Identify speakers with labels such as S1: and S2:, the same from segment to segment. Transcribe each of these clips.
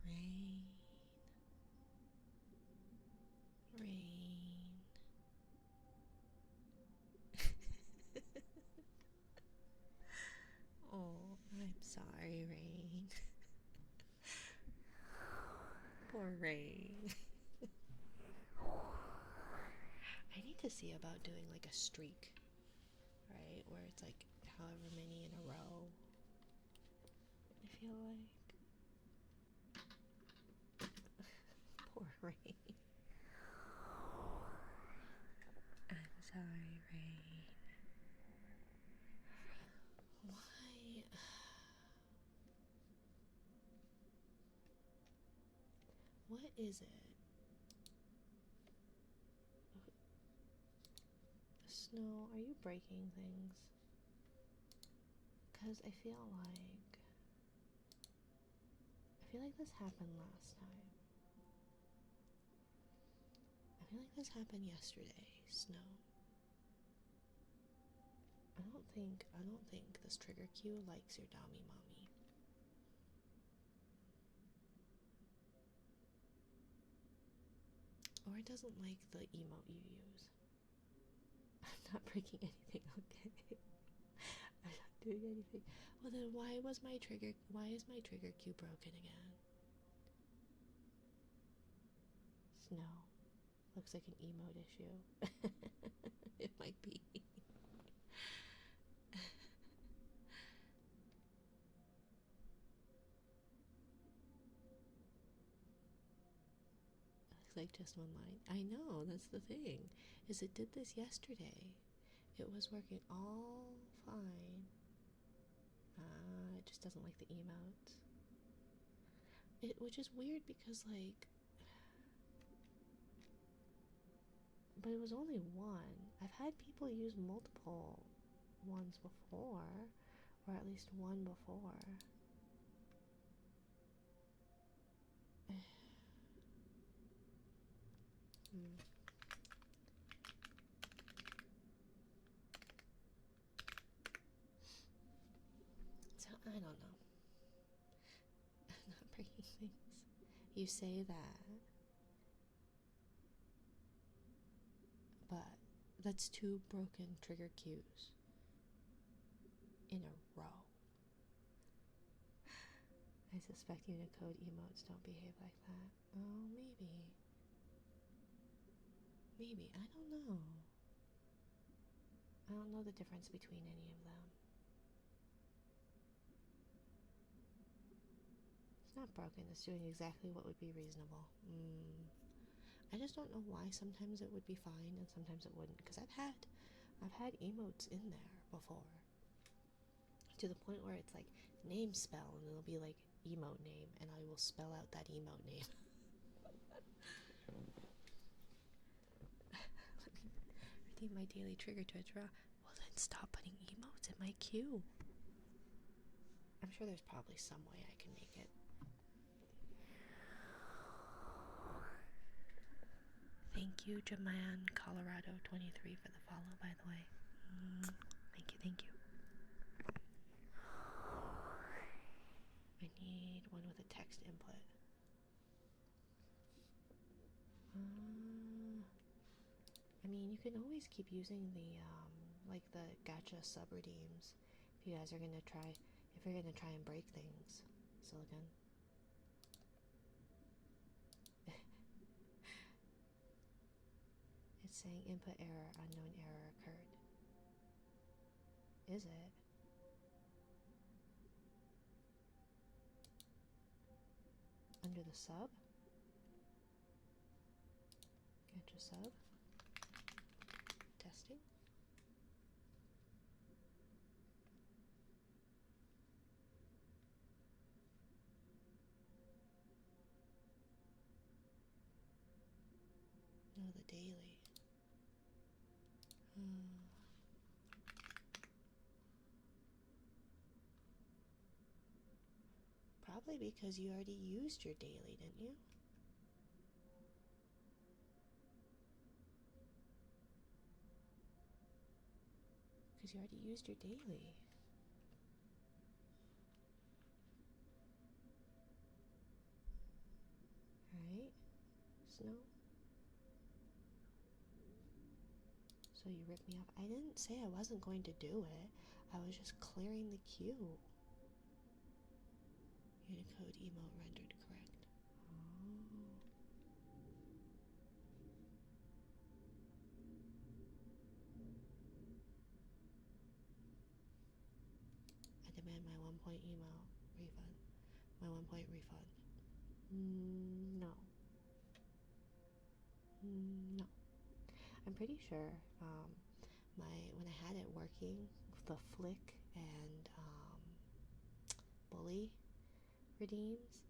S1: Rain. Rain. Oh, I'm sorry, Rain. Poor Rain. I need to see about doing like a streak, right? Where it's like however many in a row. I feel like. Poor Rain. I'm sorry, Rain. Why? What is it? Snow, are you breaking things? Because I feel like this happened last time. I feel like this happened yesterday, Snow. I don't think this trigger cue likes your Dami mommy. Or it doesn't like the emote you use. I'm not breaking anything, okay? I'm not doing anything. Well then why is my trigger cue broken again? Snow. Looks like an emote issue. It might be. Looks like just one line. I know, that's the thing. Is it did this yesterday. It was working all fine. It just doesn't like the emotes. Which is weird because like, but it was only one. I've had people use multiple ones before, or at least one before. So I don't know. I'm not breaking things. You say that, but that's two broken trigger cues in a row. I suspect Unicode emotes don't behave like that. Oh, maybe. Maybe. I don't know. I don't know the difference between any of them. It's not broken. It's doing exactly what would be reasonable. I just don't know why sometimes it would be fine and sometimes it wouldn't. Because I've had emotes in there before. To the point where it's like name spell and it'll be like emote name and I will spell out that emote name. Let me redeem my daily trigger to a draw. Well then stop putting emotes in my queue. I'm sure there's probably some way I can make it. Thank you, Jaman Colorado 23 for the follow, by the way. Thank you. I need one with a text input. I mean, you can always keep using the, like the gacha sub redeems if you guys are gonna try, if you're gonna try and break things. Silicon. It's saying input error, unknown error occurred. Is it? Under the sub? Gacha sub? Testing? No, the daily. probably because you already used your daily, didn't you? Because you already used your daily. Right? Snow? So you ripped me off. I didn't say I wasn't going to do it. I was just clearing the queue. Unicode emote rendered correct. Oh. I demand my 1 point emote refund. My 1 point refund. No. No. I'm pretty sure when I had it working, the flick and bully redeems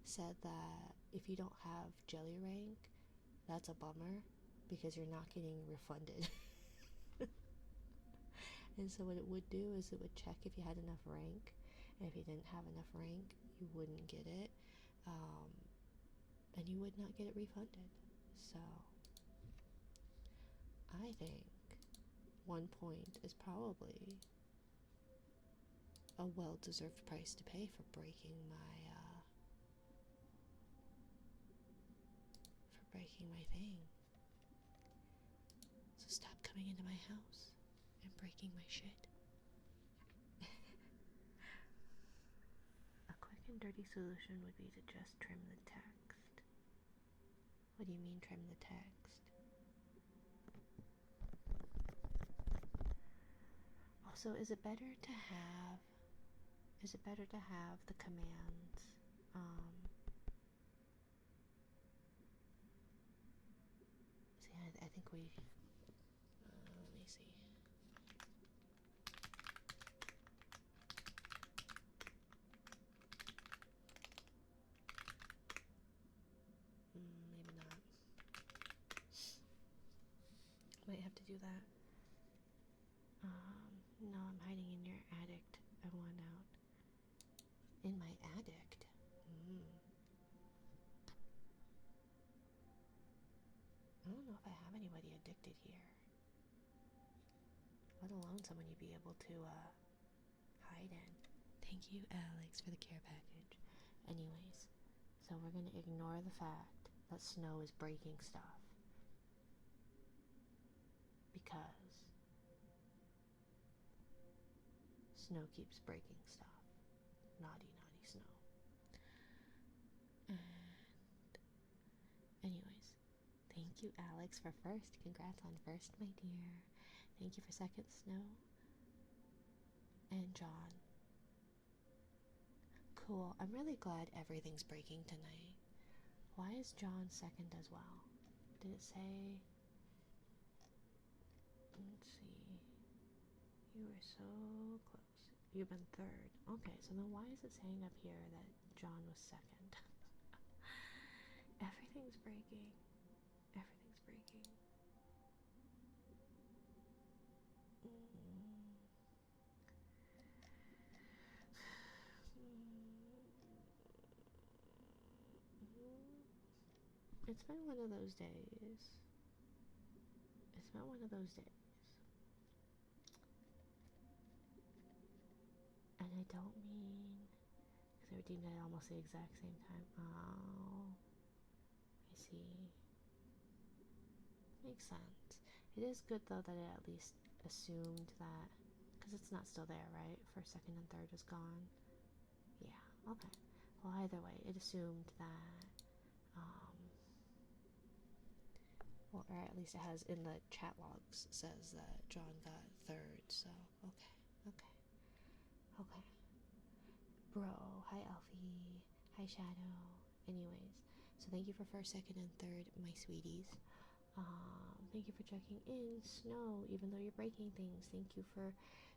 S1: said that if you don't have jelly rank, that's a bummer because you're not getting refunded. And so what it would do is it would check if you had enough rank, and if you didn't have enough rank, you wouldn't get it, and you would not get it refunded. So I think 1 point is probably a well-deserved price to pay for breaking my thing. So stop coming into my house and breaking my shit. A quick and dirty solution would be to just trim the text. What do you mean trim the text? Also, is it better to have the commands see, I think we let me see. Maybe not. Might have to do that. No, I'm hiding in your addict. I want out. In my addict? I don't know if I have anybody addicted here. Let alone someone you'd be able to hide in. Thank you, Alex, for the care package. Anyways, so we're gonna ignore the fact that Snow is breaking stuff. Because Snow keeps breaking stuff. Naughty, naughty Snow. And anyways, thank you, Alex, for first. Congrats on first, my dear. Thank you for second, Snow. And John. Cool. I'm really glad everything's breaking tonight. Why is John second as well? Did it say... Let's see. You were so close. You've been third. Okay, so then why is it saying up here that John was second? Everything's breaking. Everything's breaking. It's been one of those days. It's been one of those days. And I don't mean... Because I redeemed it at almost the exact same time. Oh. I see. Makes sense. It is good, though, that it at least assumed that... Because it's not still there, right? First, second, and third is gone. Yeah, okay. Well, either way, it assumed that... Well, or at least it has in the chat logs says that John got third, so okay. Bro, hi Alfie, hi Shadow. Anyways, so thank you for first, second, and third, my sweeties. Thank you for checking in, Snow, even though you're breaking things. Thank you for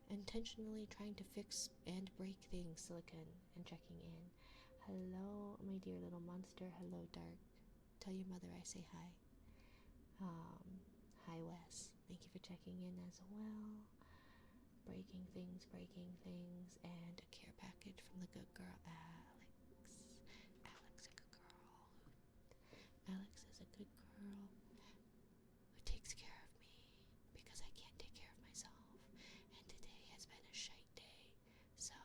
S1: intentionally trying to fix and break things, Silicon, and checking in. Hello, my dear little monster. Hello, Dark. Tell your mother I say hi. Hi Wes, thank you for checking in as well. Breaking things, and a care package from the good girl Alex. Alex is a good girl who takes care of me because I can't take care of myself. And today has been a shite day. So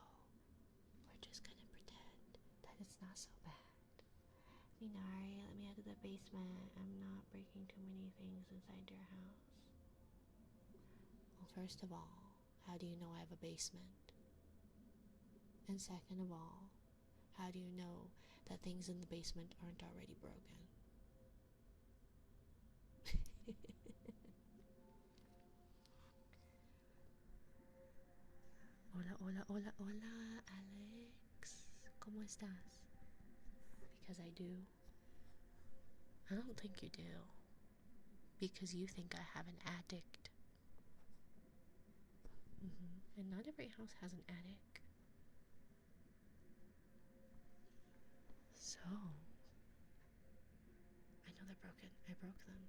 S1: we're just gonna pretend that it's not so bad. Minari, let me out of the basement. I'm not breaking too many things inside your house. Well, first of all, how do you know I have a basement? And second of all, how do you know that things in the basement aren't already broken? Hola, hola, hola, hola, Alex. ¿Cómo estás? Because I do. I don't think you do. Because you think I have an attic. And not every house has an attic. So, I know they're broken. I broke them.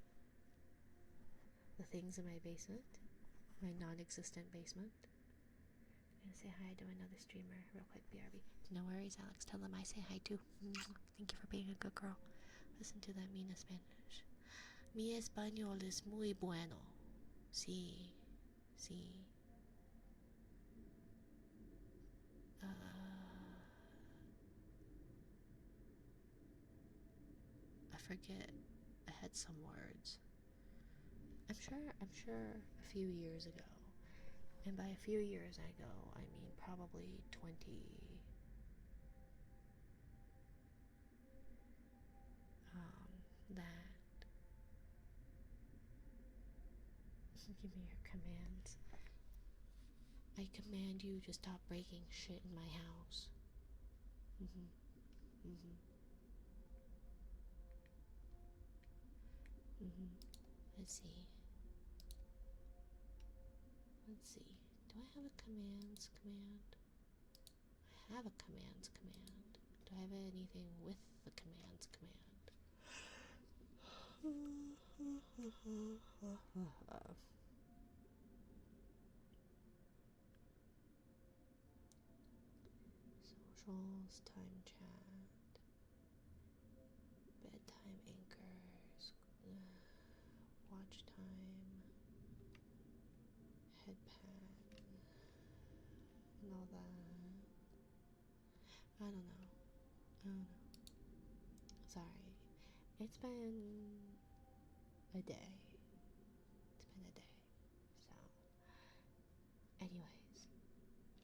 S1: The things in my basement, my non-existent basement. I'm gonna say hi to another streamer real quick, BRB. No worries, Alex. Tell them I say hi too. Thank you for being a good girl. Listen to that Mina Spanish. Mi español es muy bueno. Sí, sí. I forget. I had some words. I'm sure a few years ago. And by a few years ago, I mean probably 20. That. Give me your commands. I command you to stop breaking shit in my house. Let's see. Do I have a commands command? I have a commands command. Do I have anything with the commands command? Socials, time chat, bedtime anchors, watch time, headpad, and all that. I don't know. Sorry. It's been a day. So, anyways.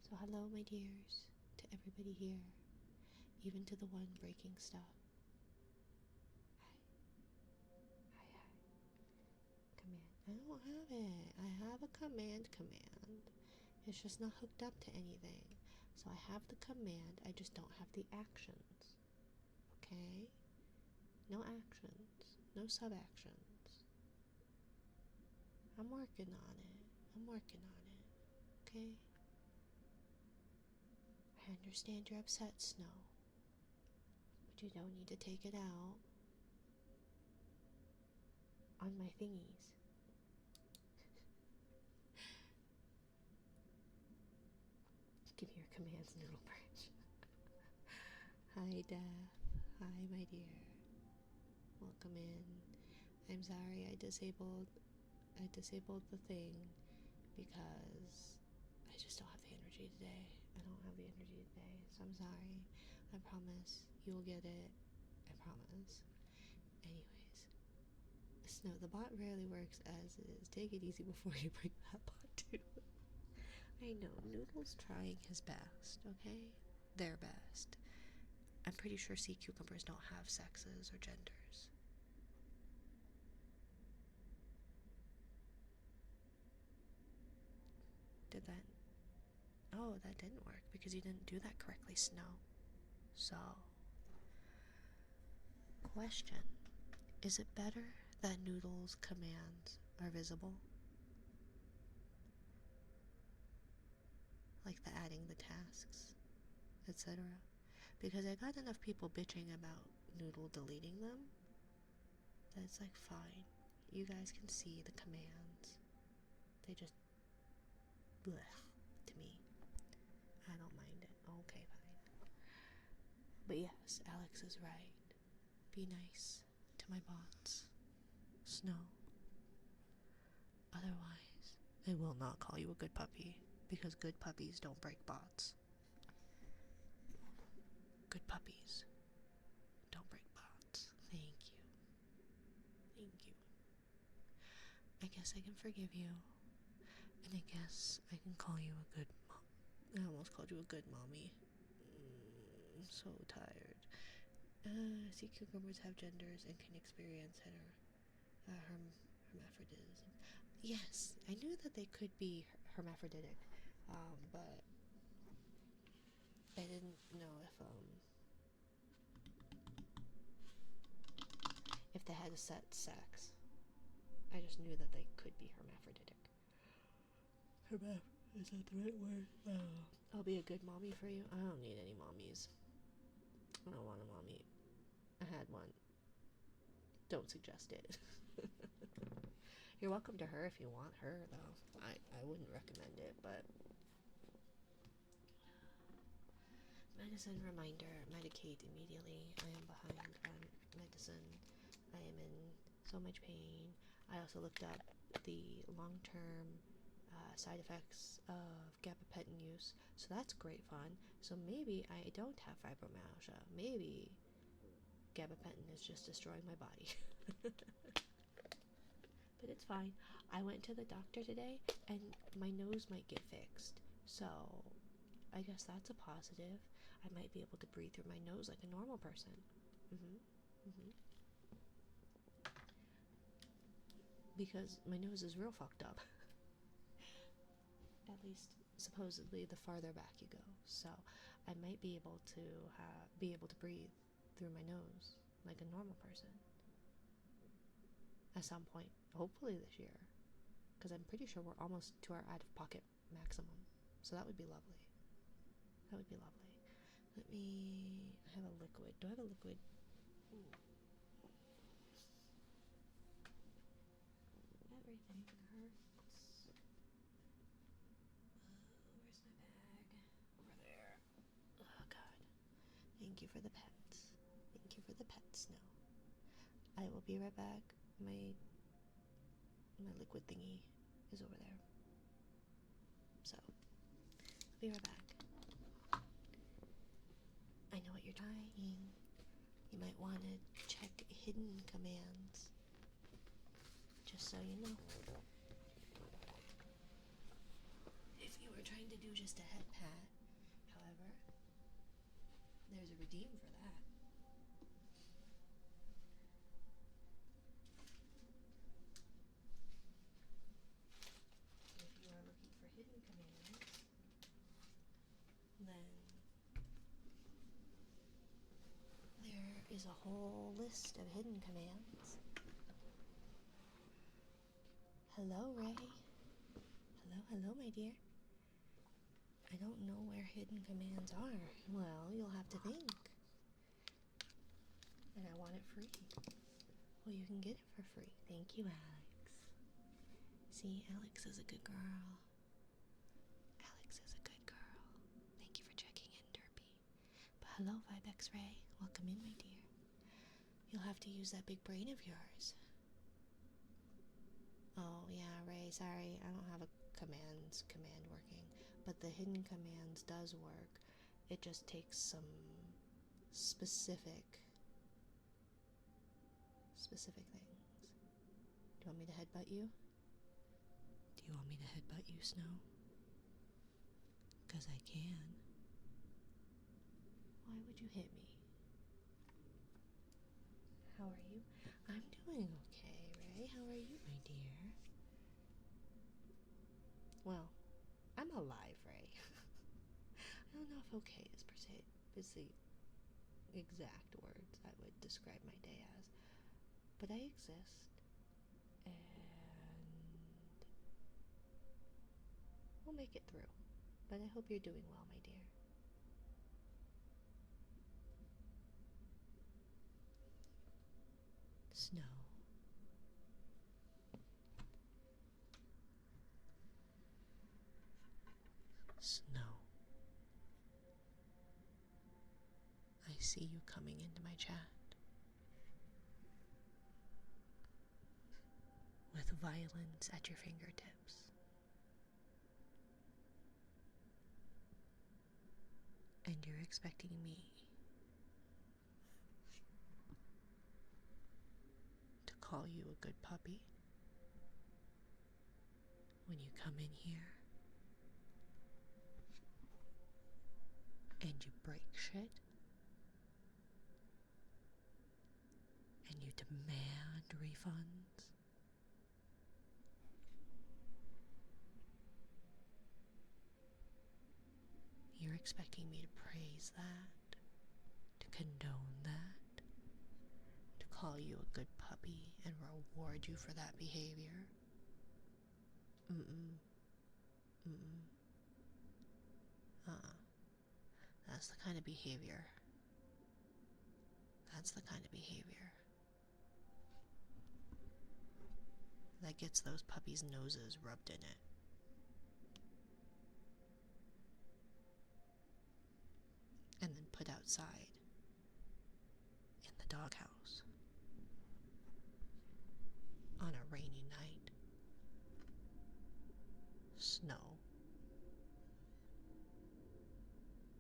S1: So, hello, my dears, to everybody here, even to the one breaking stuff. Hi. Command. I don't have it. I have a command. It's just not hooked up to anything. So I have the command, I just don't have the actions. Okay? No actions. No sub-actions. I'm working on it. Okay? I understand you're upset, Snow. But you don't need to take it out on my thingies. Give me your commands, Noodle Branch. Hi, Death. Hi, my dear. Welcome in. I'm sorry I disabled the thing because I just don't have the energy today. So I'm sorry. I promise you'll get it. I promise. Anyways, Snow, the bot rarely works as is. Take it easy before you break that bot too. I know, Noodle's trying his best, okay? Their best. I'm pretty sure sea cucumbers don't have sexes or genders. Did that? Oh, that didn't work because you didn't do that correctly, Snow. So, question. Is it better that Noodle's commands are visible? Like the adding the tasks, etc. Because I got enough people bitching about Noodle deleting them that it's like, fine, you guys can see the commands. They just blech to me. I don't mind it. Okay, fine. But yes, Alex is right. Be nice to my bots, Snow. Otherwise, I will not call you a good puppy, because good puppies don't break bots. Good puppies don't break bots. Thank you. Thank you. I guess I can forgive you. And I guess I can call you a good mom. I almost called you a good mommy. I'm so tired. Sea cucumbers have genders and can experience hermaphroditism. Yes, I knew that they could be hermaphroditic, but I didn't know if they had a set sex. I just knew that they could be hermaphroditic. Is that the right word? I'll be a good mommy for you. I don't need any mommies. I don't want a mommy. I had one. Don't suggest it. You're welcome to her if you want her, though. I wouldn't recommend it, but... Medicine reminder. Medicate immediately. I am behind on medicine. I am in so much pain. I also looked up the long-term side effects of gabapentin use, so that's great fun. So maybe I don't have fibromyalgia. Maybe gabapentin is just destroying my body. But it's fine. I went to the doctor today and my nose might get fixed, so I guess that's a positive. I might be able to breathe through my nose like a normal person. Because my nose is real fucked up. At least supposedly the farther back you go. So I might be able to breathe through my nose like a normal person at some point, hopefully this year, because I'm pretty sure we're almost to our out-of-pocket maximum. So that would be lovely. That would be lovely. I have a liquid. Do I have a liquid? Ooh. Everything hurts. Where's my bag? Over there. Oh, God. Thank you for the pets. Thank you for the pets, Snow. I will be right back. My liquid thingy is over there. So, I'll be right back. I know what you're trying. You might want to check hidden commands. Just so you know. If you were trying to do just a head pat, however, there's a redeem for that. If you are looking for hidden commands, then there is a whole list of hidden commands. Hello, Ray. Hello, my dear. I don't know where hidden commands are. Well, you'll have to think. And I want it free. Well, you can get it for free. Thank you, Alex. See, Alex is a good girl. Alex is a good girl. Thank you for checking in, Derpy. But hello, Vibex Ray. Welcome in, my dear. You'll have to use that big brain of yours. Oh, yeah, Ray, sorry. I don't have a command working. But the hidden commands does work. It just takes some specific things. Do you want me to headbutt you? Do you want me to headbutt you, Snow? 'Cause I can. Why would you hit me? How are you? I'm doing okay, Ray. How are you, my dear? Well, I'm alive, Ray. I don't know if okay is the exact words I would describe my day as. But I exist. And we'll make it through. But I hope you're doing well, my dear. Snow. Snow. I see you coming into my chat. violence at your fingertips. And you're expecting me to call you a good puppy when you come in here and you break shit and you demand refunds. You're expecting me to praise that, to condone that, to call you a good puppy and reward you for that behavior? Mm-mm. Mm-mm. That's the kind of behavior. That's the kind of behavior that gets those puppies' noses rubbed in it. And then put outside in the doghouse on a rainy night. Snow.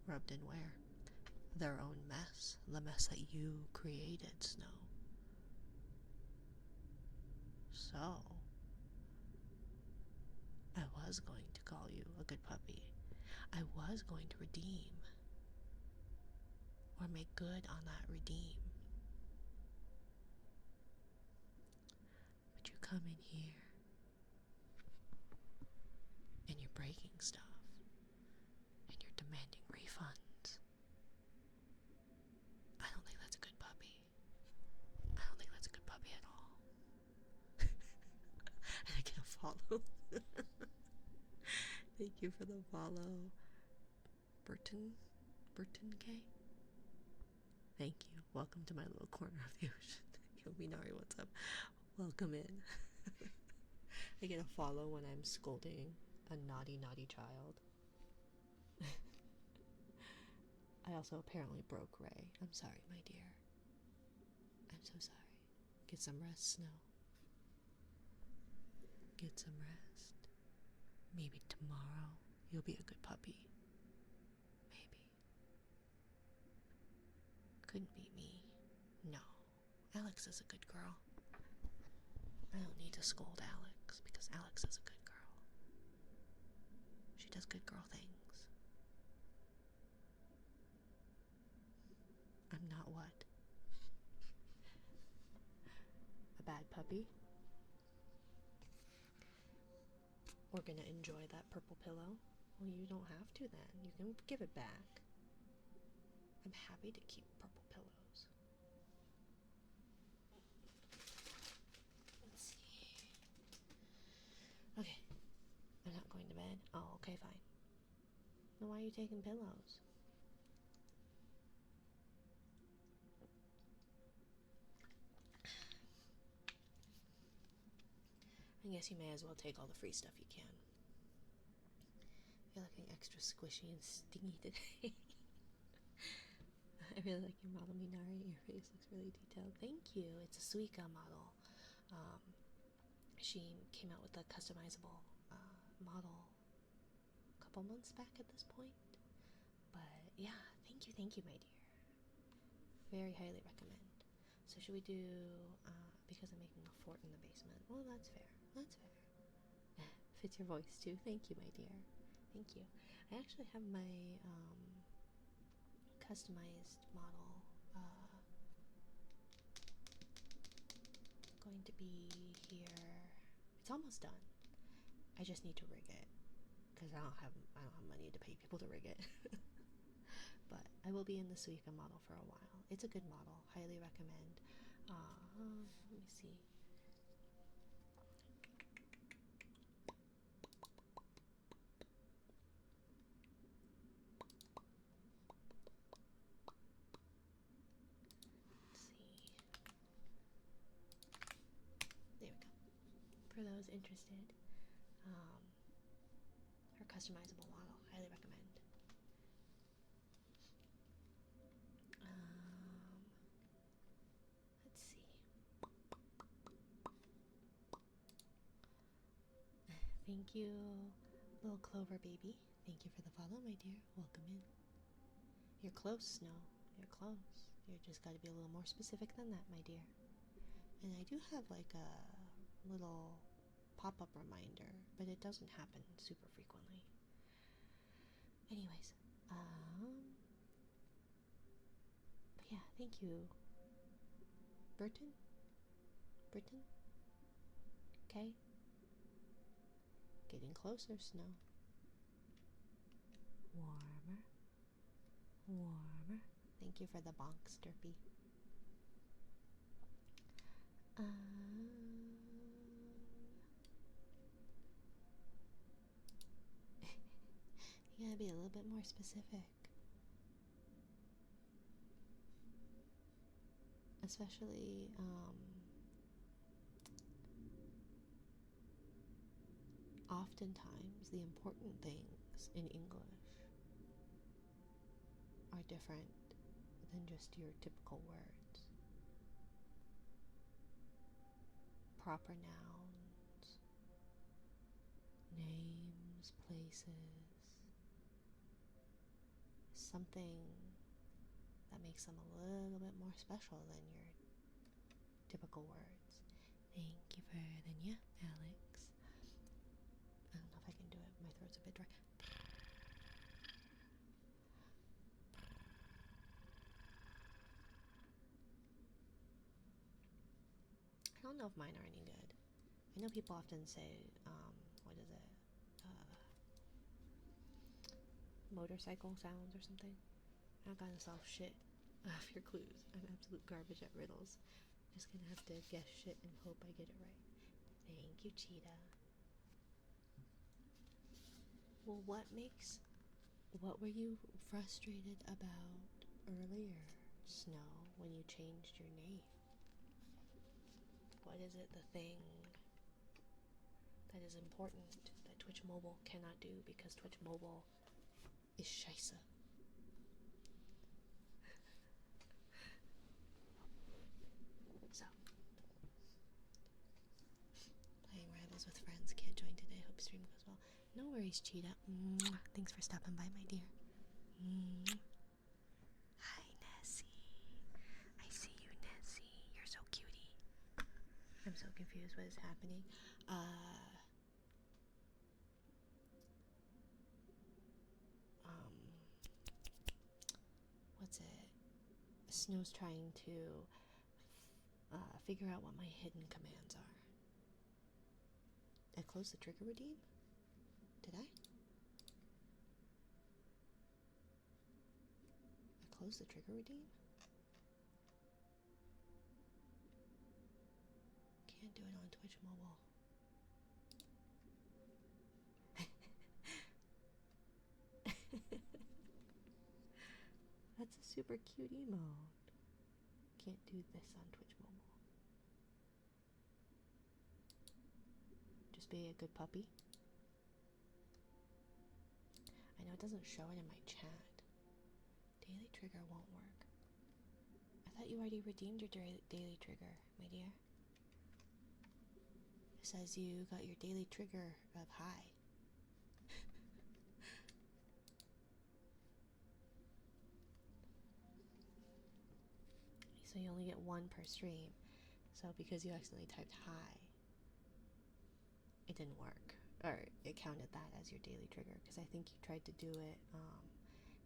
S1: Rubbed in where? Their own mess. The mess that you created, Snow. So, I was going to call you a good puppy. I was going to redeem or make good on that redeem. But you come in here and you're breaking stuff and you're demanding refunds. I don't think that's a good puppy. I don't think that's a good puppy at all. And I get a follow. Thank you for the follow. Burton K? Thank you. Welcome to my little corner of the ocean. Yo, Minari, what's up? Welcome in. I get a follow when I'm scolding a naughty, naughty child. I also apparently broke Ray. I'm sorry, my dear. I'm so sorry. Get some rest, Snow. Get some rest. Maybe tomorrow you'll be a good puppy. Maybe. Couldn't be me. No. Alex is a good girl. I don't need to scold Alex because Alex is a good girl. She does good girl things. I'm not what? A bad puppy? We're gonna enjoy that purple pillow? Well, you don't have to then. You can give it back. I'm happy to keep purple pillows. Let's see. Okay. I'm not going to bed. Oh, okay, fine. Then why are you taking pillows? I guess you may as well take all the free stuff you can. You're looking extra squishy and stingy today. I really like your model, Minari. Your face looks really detailed. Thank you. It's a Suica model. She came out with a customizable model a couple months back at this point. But yeah, thank you, my dear. Very highly recommend. So should we do, because I'm making a fort in the basement. Well, that's fair. That's fair. Fits your voice too. Thank you, my dear. Thank you. I actually have my customized model going to be here. It's almost done. I just need to rig it because I don't have money to pay people to rig it. But I will be in the Suica model for a while. It's a good model. Highly recommend. Let me see. There we go. For those interested, her customizable model, highly recommend. Let's see. Thank you, little Clover baby. Thank you for the follow, my dear. Welcome in. You're close, Snow. You're close. You just got to be a little more specific than that, my dear. And I do have like a little pop-up reminder, but it doesn't happen super frequently. Anyways, but yeah, thank you. Burton? Okay. Getting closer, Snow. Warmer. Thank you for the bonks, Derpy. You gotta be a little bit more specific. Especially, oftentimes the important things in English are different than just your typical words. Proper nouns, names, places, something that makes them a little bit more special than your typical words. Thank you for the nya, Alex. I don't know if I can do it. My throat's a bit dry. I don't know if mine are any good. I know people often say, what is it? Motorcycle sounds or something. I got myself shit off your clues. I'm absolute garbage at riddles. Just gonna have to guess shit and hope I get it right. Thank you, Cheetah. Well, what were you frustrated about earlier, Snow, when you changed your name? What is it, the thing that is important that Twitch Mobile cannot do because Twitch Mobile is scheisse? So, playing Rivals with friends, can't join today, hope stream goes well. No worries, Cheetah. Mwah. Thanks for stopping by, my dear. Mwah. Hi, Nessie. I see you, Nessie. You're so cutie. I'm so confused what is happening. What's it? Snow's trying to figure out what my hidden commands are. I closed the trigger redeem? Did I? I closed the trigger redeem? Can't do it on Twitch Mobile. That's a super cute emote. Can't do this on Twitch Mobile. Just be a good puppy. I know it doesn't show it in my chat. Daily trigger won't work. I thought you already redeemed your daily trigger, my dear. It says you got your daily trigger of high. So you only get one per stream. So because you accidentally typed high, it didn't work. Or it counted that as your daily trigger. Because I think you tried to do it,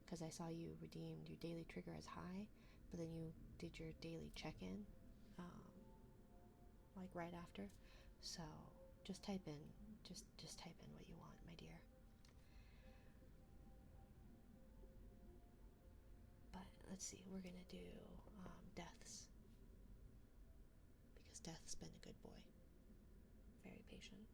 S1: because I saw you redeemed your daily trigger as high, but then you did your daily check-in, like right after. So just type in, just type in what you want, my dear. But let's see, we're gonna do deaths, because Death's been a good boy, very patient.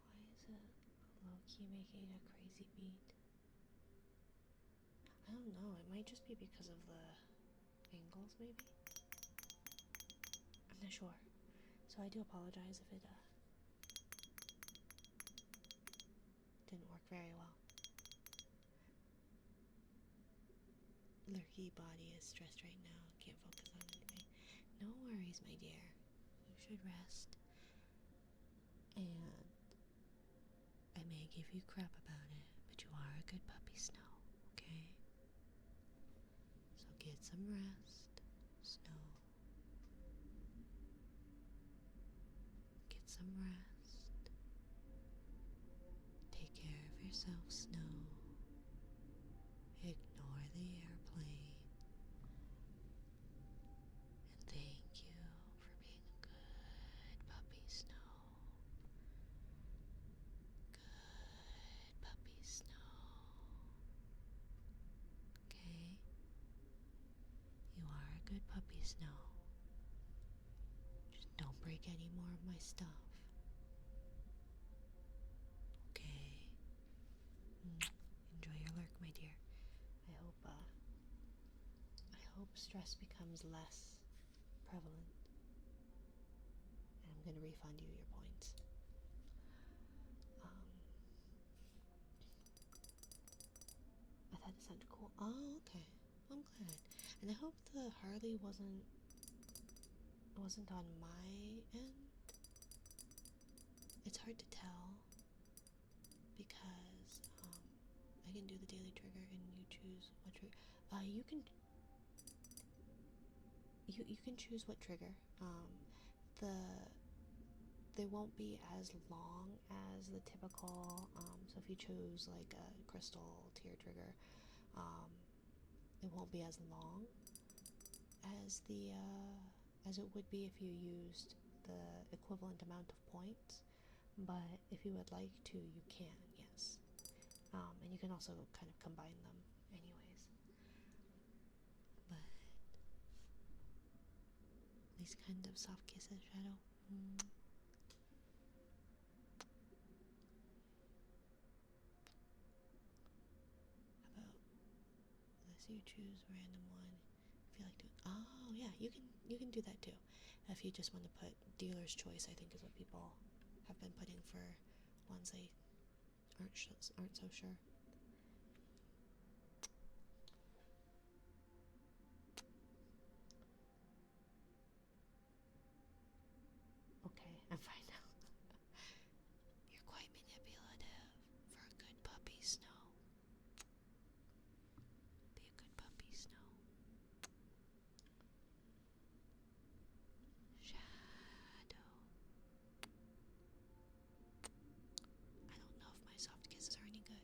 S1: Why is it low-key making a crazy beat? I don't know, it might just be because of the angles, maybe? I'm not sure. So I do apologize if it didn't work very well. Lurky body is stressed right now, can't focus on anything. No worries, my dear. You should rest. And I may give you crap about it, but you are a good puppy, Snow, okay? So get some rest, Snow. Get some rest. Take care of yourself, Snow. Ignore the airplane. And thank you for being a good puppy, Snow. Good puppy, Snow. Okay? You are a good puppy, Snow. Just don't break any more of my stuff. Okay? Enjoy your lurk, my dear. I hope stress becomes less prevalent. And I'm gonna refund you your points. I thought it sounded cool. Oh, okay. I'm glad. And I hope the Harley wasn't on my end. It's hard to tell because I can do the daily trigger and you choose what trigger. You can choose what trigger. They won't be as long as the typical. So if you choose like a crystal tier trigger, it won't be as long as as it would be if you used the equivalent amount of points. But if you would like to, you can, yes. And you can also kind of combine them anyways. But these kinds of soft kisses, Shadow. How about this? You choose random one. If you like to. Oh yeah, you can do that too. If you just want to put dealer's choice, I think is what people have been putting for ones they aren't so sure. Okay, I'm fine now. You're quite manipulative for a good puppy, Snow. Be a good puppy, Snow. Shadow. I don't know if my soft kisses are any good.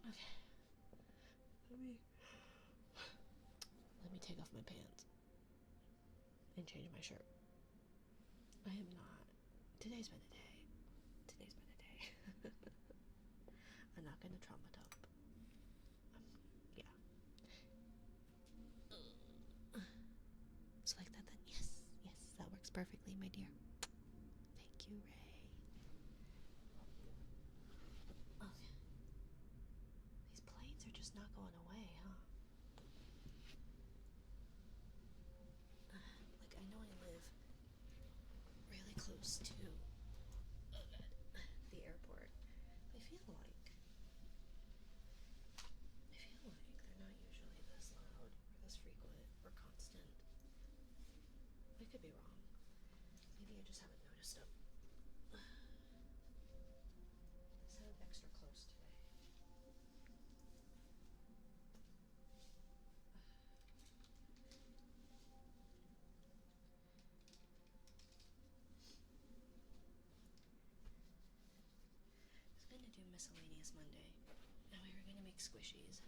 S1: Okay. Let me take off my pants and change my shirt. I am not. Today's been a day. Today's been a day. I'm not gonna trauma dump. Yeah. So like that then? Yes. Yes, that works perfectly, my dear. Thank you, Ray. Okay. These planes are just not going away, huh? Like, I know I live really close to the airport. I feel like they're not usually this loud or this frequent or constant. I could be wrong. Maybe I just haven't noticed them. They sound extra close today. I was gonna do miscellaneous Monday, and we were gonna make squishies.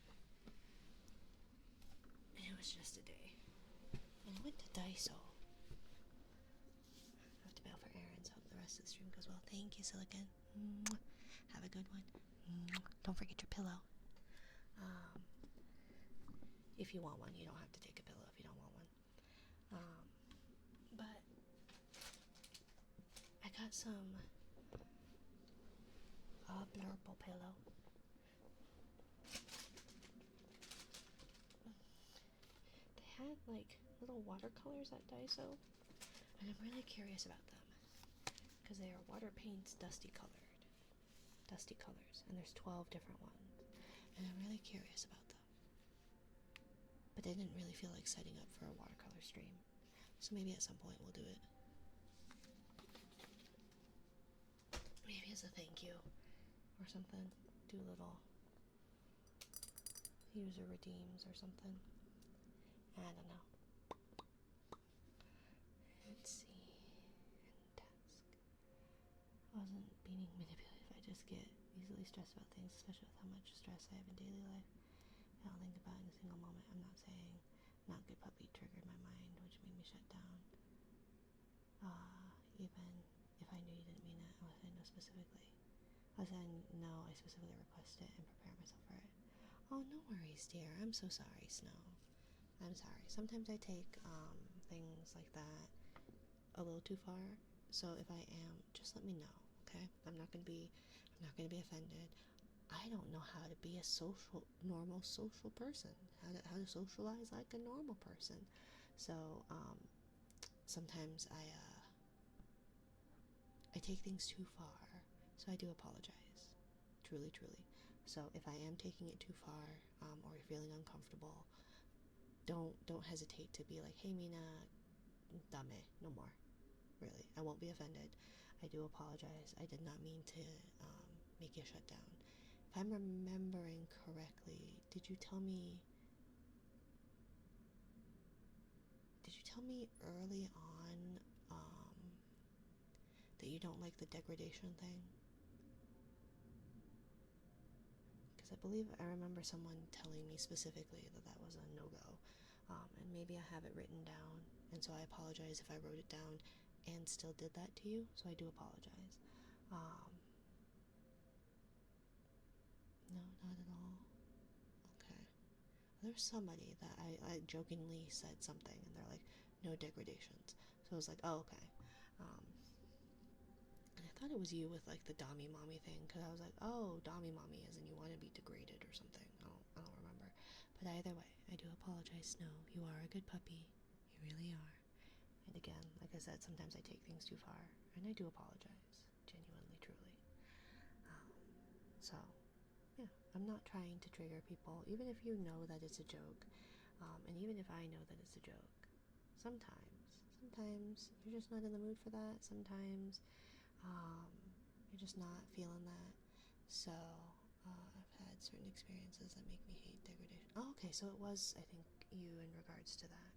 S1: And it was just a day. And I went to Daiso. I have to bail for errands. Hope the rest of the stream goes well. Thank you, Silicon. Have a good one. Don't forget your pillow. If you want one, you don't have to take a pillow if you don't want one. But I got some blurple pillow. They had like little watercolors at Daiso, and I'm really curious about them because they are water paints, dusty colors, and there's 12 different ones, and I'm really curious about them. But I didn't really feel like setting up for a watercolor stream, so maybe at some point we'll do it. Maybe as a thank you or something. Do little user redeems or something. I don't know. Let's see. And task. Wasn't being manipulative. I just get easily stressed about things, especially with how much stress I have in daily life. I don't think about it in a single moment. I'm not saying not good puppy triggered my mind, which made me shut down. Even if I knew you didn't mean it, unless I know specifically. Unless I know I specifically request it and prepare myself for it. Oh, no worries, dear. I'm so sorry, Snow. I'm sorry. Sometimes I take things like that a little too far. So if I am, just let me know, okay? I'm not gonna be offended. I don't know how to be a normal social person. How to socialize like a normal person. So sometimes I take things too far. So I do apologize, truly, truly. So if I am taking it too far, or you're feeling uncomfortable, don't hesitate to be like, hey Mina, dame, no more. Really, I won't be offended. I do apologize. I did not mean to make you shut down. If I'm remembering correctly, did you tell me early on that you don't like the degradation thing? Because I believe I remember someone telling me specifically that was a no-go. And maybe I have it written down, and so I apologize if I wrote it down and still did that to you, so I do apologize. No, not at all. Okay. There's somebody that I jokingly said something, and they're like, no degradations. So I was like, oh, okay. And I thought it was you with like the Dami Mommy thing, because I was like, oh, Dami Mommy, as in you want to be degraded or something. I don't remember. But either way, I do apologize, Snow. You are a good puppy. You really are. And again, like I said, sometimes I take things too far, and I do apologize, genuinely, truly. So, yeah, I'm not trying to trigger people, even if you know that it's a joke, and even if I know that it's a joke. Sometimes you're just not in the mood for that. Sometimes you're just not feeling that. So I've had certain experiences that make me hate degradation. Oh, okay, so it was, I think, you in regards to that.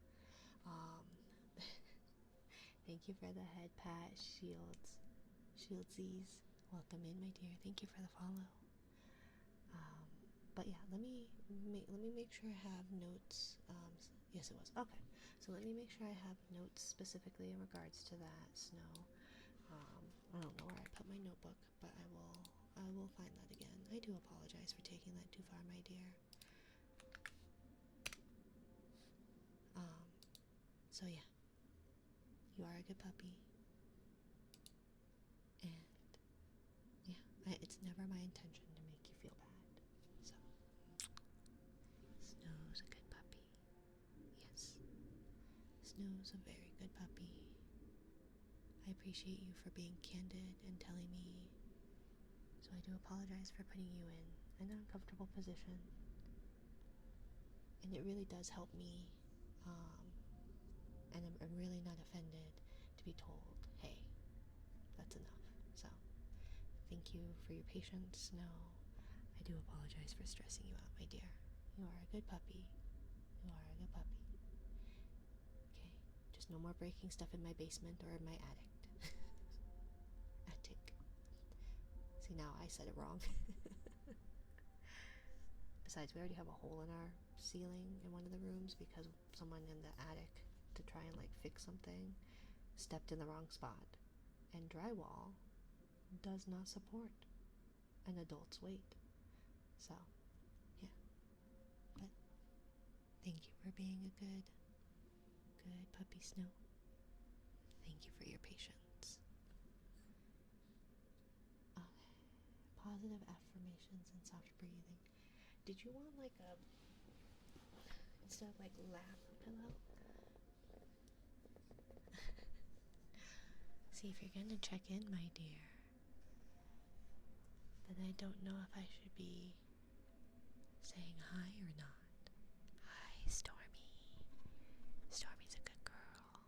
S1: Thank you for the head pat, Shieldsies. Welcome in, my dear. Thank you for the follow. But yeah, let me make sure I have notes. Yes, it was. Okay, so let me make sure I have notes specifically in regards to that snow. I don't know where I put my notebook, but I will find that again. I do apologize for taking that too far, my dear. So yeah, you are a good puppy, and yeah, it's never my intention to make you feel bad. So, Snow's a good puppy. Yes, Snow's a very good puppy. I appreciate you for being candid and telling me. So I do apologize for putting you in an uncomfortable position. And it really does help me. And I'm really not offended to be told, hey, that's enough. So thank you for your patience. No, I do apologize for stressing you out, my dear. You are a good puppy. You are a good puppy. Okay, just no more breaking stuff in my basement or in my attic. Attic. See, now I said it wrong. Besides, we already have a hole in our ceiling in one of the rooms because someone in the attic, to try and like fix something, stepped in the wrong spot. And drywall does not support an adult's weight. So, yeah. But thank you for being a good puppy, Snow. Thank you for your patience. Okay. Positive affirmations and soft breathing. Did you want like a, instead of like lap pillow? See, if you're gonna check in, my dear, then I don't know if I should be saying hi or not. Hi, Stormy. Stormy's a good girl.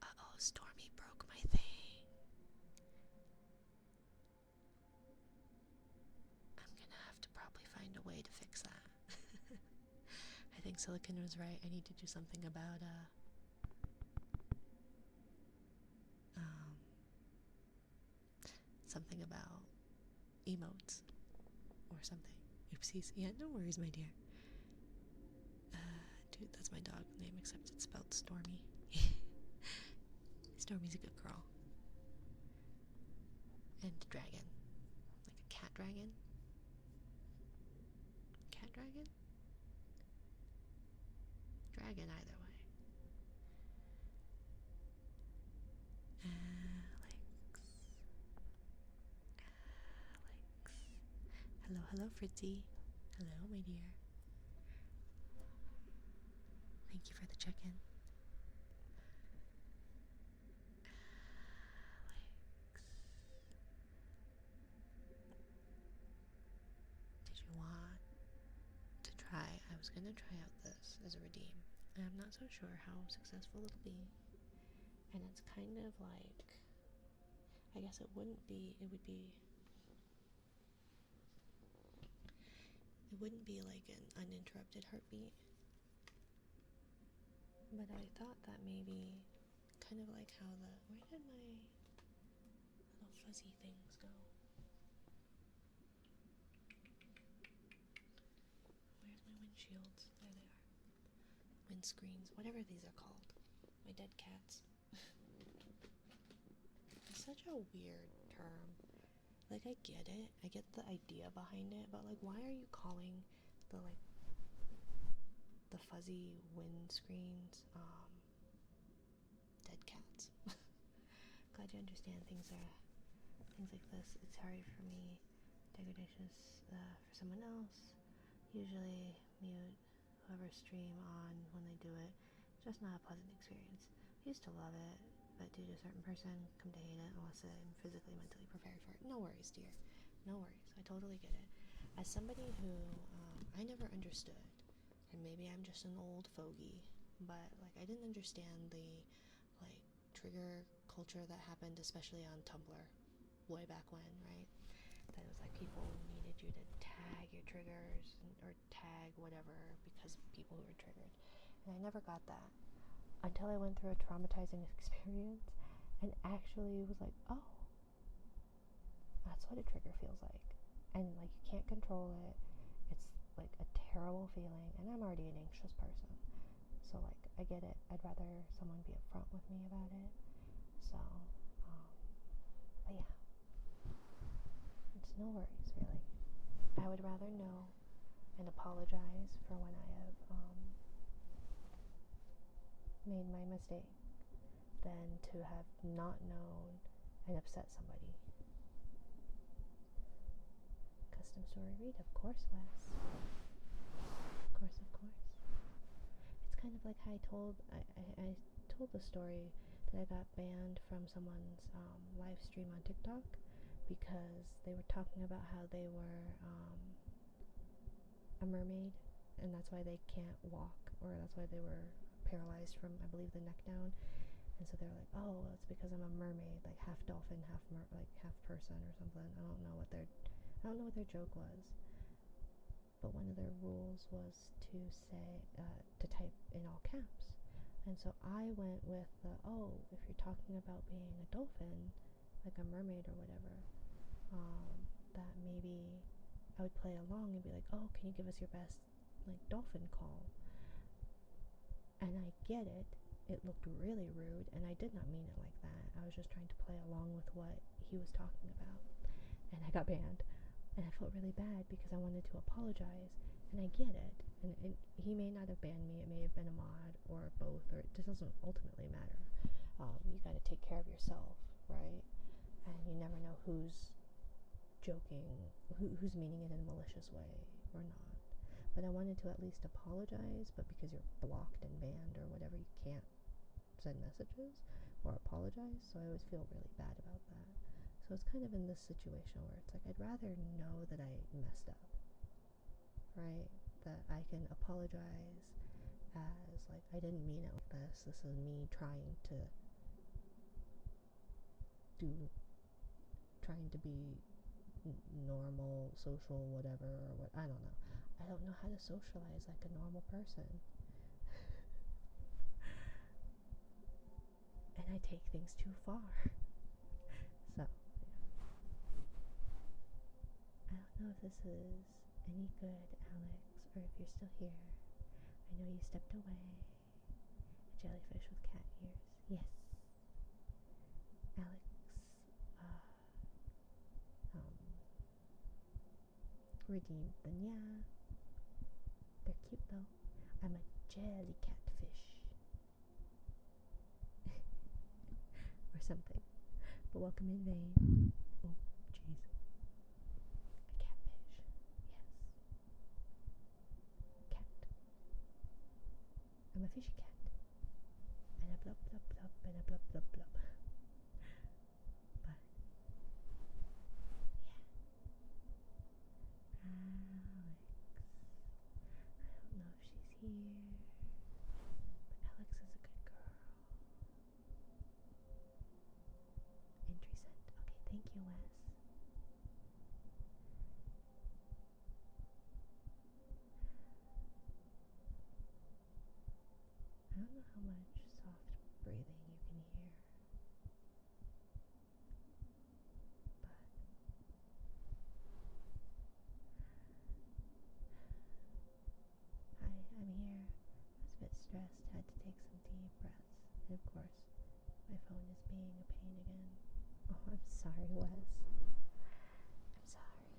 S1: Uh-oh, Stormy broke my thing. I'm gonna have to probably find a way to fix that. I think Silicon was right. I need to do something about something about emotes or something. Oopsies. Yeah, no worries, my dear. Dude, that's my dog name, except it's spelled Stormy. Stormy's a good girl. And dragon. Like a cat dragon? Cat dragon? Dragon either way. Alex. Hello, hello, Fritzy. Hello, my dear. Thank you for the check-in. Did you want to try? I was gonna try out this as a redeem, and I'm not so sure how successful it'll be. And it's kind of like, I guess it would be like an uninterrupted heartbeat. But I thought that maybe, kind of like how where did my little fuzzy things go? Where's my windshields? There they are. Windscreens, whatever these are called. My dead cats. It's such a weird term. Like, I get it. I get the idea behind it, but like, why are you calling the fuzzy windscreens dead cats? Glad you understand things like this. It's hard for me. Degradatious for someone else. Usually mute whoever stream on when they do it. Just not a pleasant experience. Used to love it, but due to a certain person, come to hate it unless I'm physically, mentally prepared for it. No worries, dear. No worries. I totally get it. As somebody who I never understood, and maybe I'm just an old fogey, but like I didn't understand the like trigger culture that happened, especially on Tumblr, way back when, right? That it was like people needed you to tag your triggers or tag whatever because people who were triggered, and I never got that until I went through a traumatizing experience and actually was like, oh, that's what a trigger feels like. and like you can't control it. It's like a terrible feeling, and I'm already an anxious person, so like I get it. I'd rather someone be upfront with me about it. So but yeah, it's no worries really. I would rather know and apologize for when I have made my mistake than to have not known and upset somebody. Custom story read, of course, Wes. Of course, of course. It's kind of like how I told the story that I got banned from someone's live stream on TikTok because they were talking about how they were a mermaid, and that's why they can't walk, or that's why they were paralyzed from, I believe, the neck down. And so they're like, oh, it's because I'm a mermaid, like half dolphin, half half person or something. I don't know what their joke was. But one of their rules was to say to type in all caps. And so I went with if you're talking about being a dolphin, like a mermaid or whatever, that maybe I would play along and be like, oh, can you give us your best like dolphin call? And I get it. It looked really rude, and I did not mean it like that. I was just trying to play along with what he was talking about. And I got banned. And I felt really bad because I wanted to apologize. And I get it. And he may not have banned me. It may have been a mod or both, or it just doesn't ultimately matter. You gotta take care of yourself, right? And you never know who's joking, who's meaning it in a malicious way or not. But I wanted to at least apologize, but because you're blocked and banned or whatever, you can't send messages or apologize, so I always feel really bad about that. So it's kind of in this situation where it's like I'd rather know that I messed up, right? That I can apologize as like I didn't mean it like this. This is me trying to be normal, social, whatever, or what, I don't know. I don't know how to socialize like a normal person. And I take things too far. So, yeah. I don't know if this is any good, Alex, or if you're still here. I know you stepped away. A jellyfish with cat ears. Yes. Alex, redeemed the nya. They're cute though. I'm a jelly catfish. Or something. But welcome in vain. Oh, jeez. A catfish. Yes. Cat. I'm a fishy cat. And a blub blub blub and a blub blub blub. But yeah. Alex. I don't know if she's here. But Alex is a good girl. Entry sent. Okay, thank you, Wes. I don't know how much soft breathing you can hear, but hi, I'm here. I was a bit stressed, had to take some deep breaths, and of course, my phone is being a pain again. Oh, I'm sorry, Wes. I'm sorry.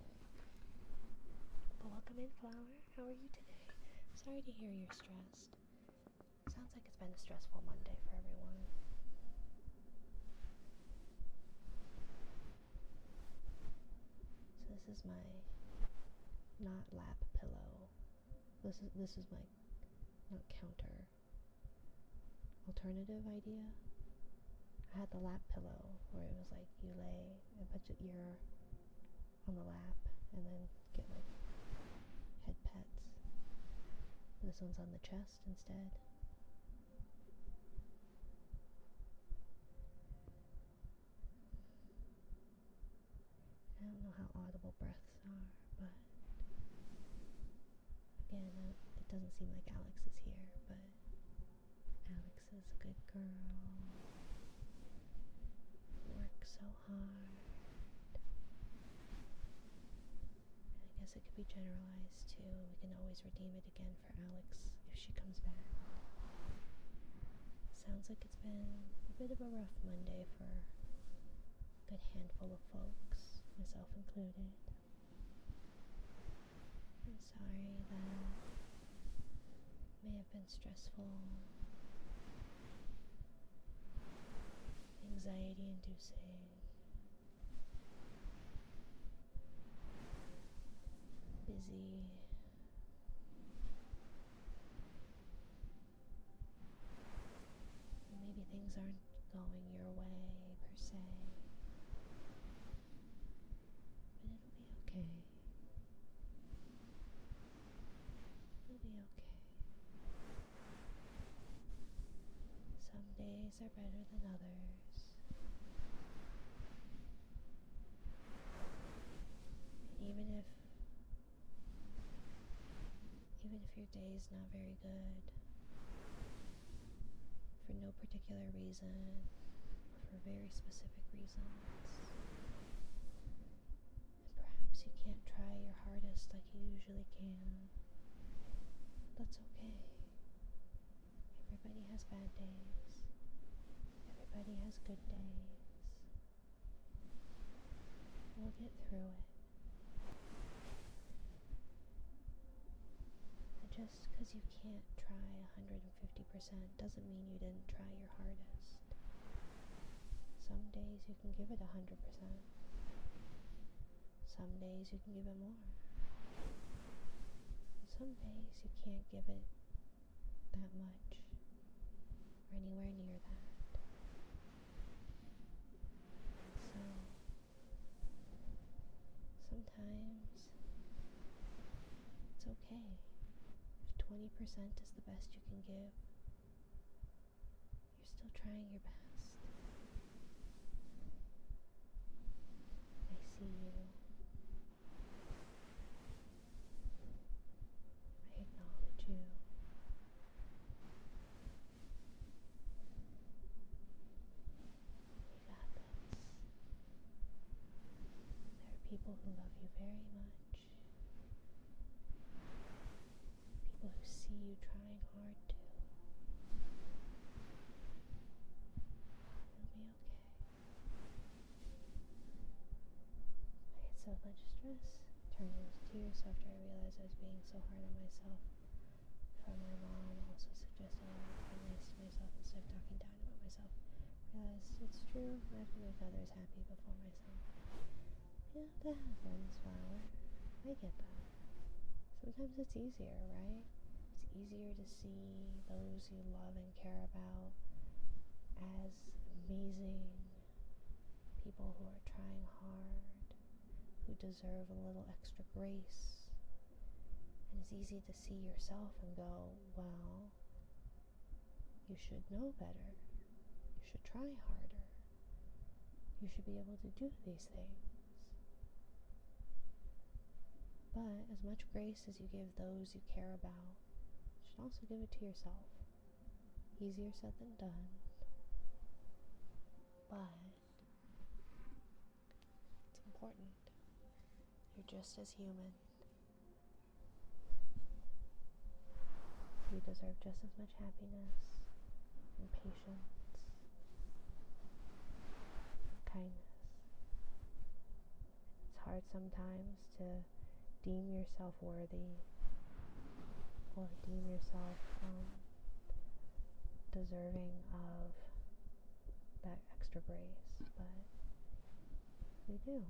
S1: But welcome in, Flower. How are you today? Sorry to hear you're stressed. Sounds like it's been a stressful Monday for everyone. So this is my not lap pillow. This is my not counter alternative idea. I had the lap pillow where it was like you lay and put your ear on the lap and then get like head pets. This one's on the chest instead. I don't know how audible breaths are, but again, it doesn't seem like Alex is here, but Alex is a good girl. Works so hard. guess it could be generalized too. We can always redeem it again for Alex if she comes back. Sounds like it's been a bit of a rough Monday for a good handful of folks, myself included. I'm sorry that may have been stressful, anxiety inducing, busy. Maybe things aren't going your way per se, but it'll be okay. It'll be okay. Some days are better than others. And even if your day is not very good, for no particular reason, or for very specific reasons, and perhaps you can't try your hardest like you usually can, that's okay. Everybody has bad days. Everybody has good days. We'll get through it. And just because you can't try 150% doesn't mean you didn't try your hardest. Some days you can give it 100%. Some days you can give it more. And some days you can't give it that much, or anywhere near that. So, sometimes it's okay. If 20% is the best you can give, you're still trying your best. I see you. I acknowledge you. You got this. There are people who love you very much. People who see you trying hard too. It'll be okay. I had so much stress, turned into tears after I realized I was being so hard on myself. From my mom also suggesting I would be nice to myself instead of talking down about myself. Realized it's true, I have to make others happy before myself. Yeah, that happens, Flower. I get that. Sometimes it's easier, right? It's easier to see those you love and care about as amazing people who are trying hard, who deserve a little extra grace. And it's easy to see yourself and go, well, you should know better. You should try harder. You should be able to do these things. But as much grace as you give those you care about, you should also give it to yourself. Easier said than done. But it's important. You're just as human. You deserve just as much happiness and patience and kindness. It's hard sometimes to deem yourself worthy or deem yourself deserving of that extra grace, but we do.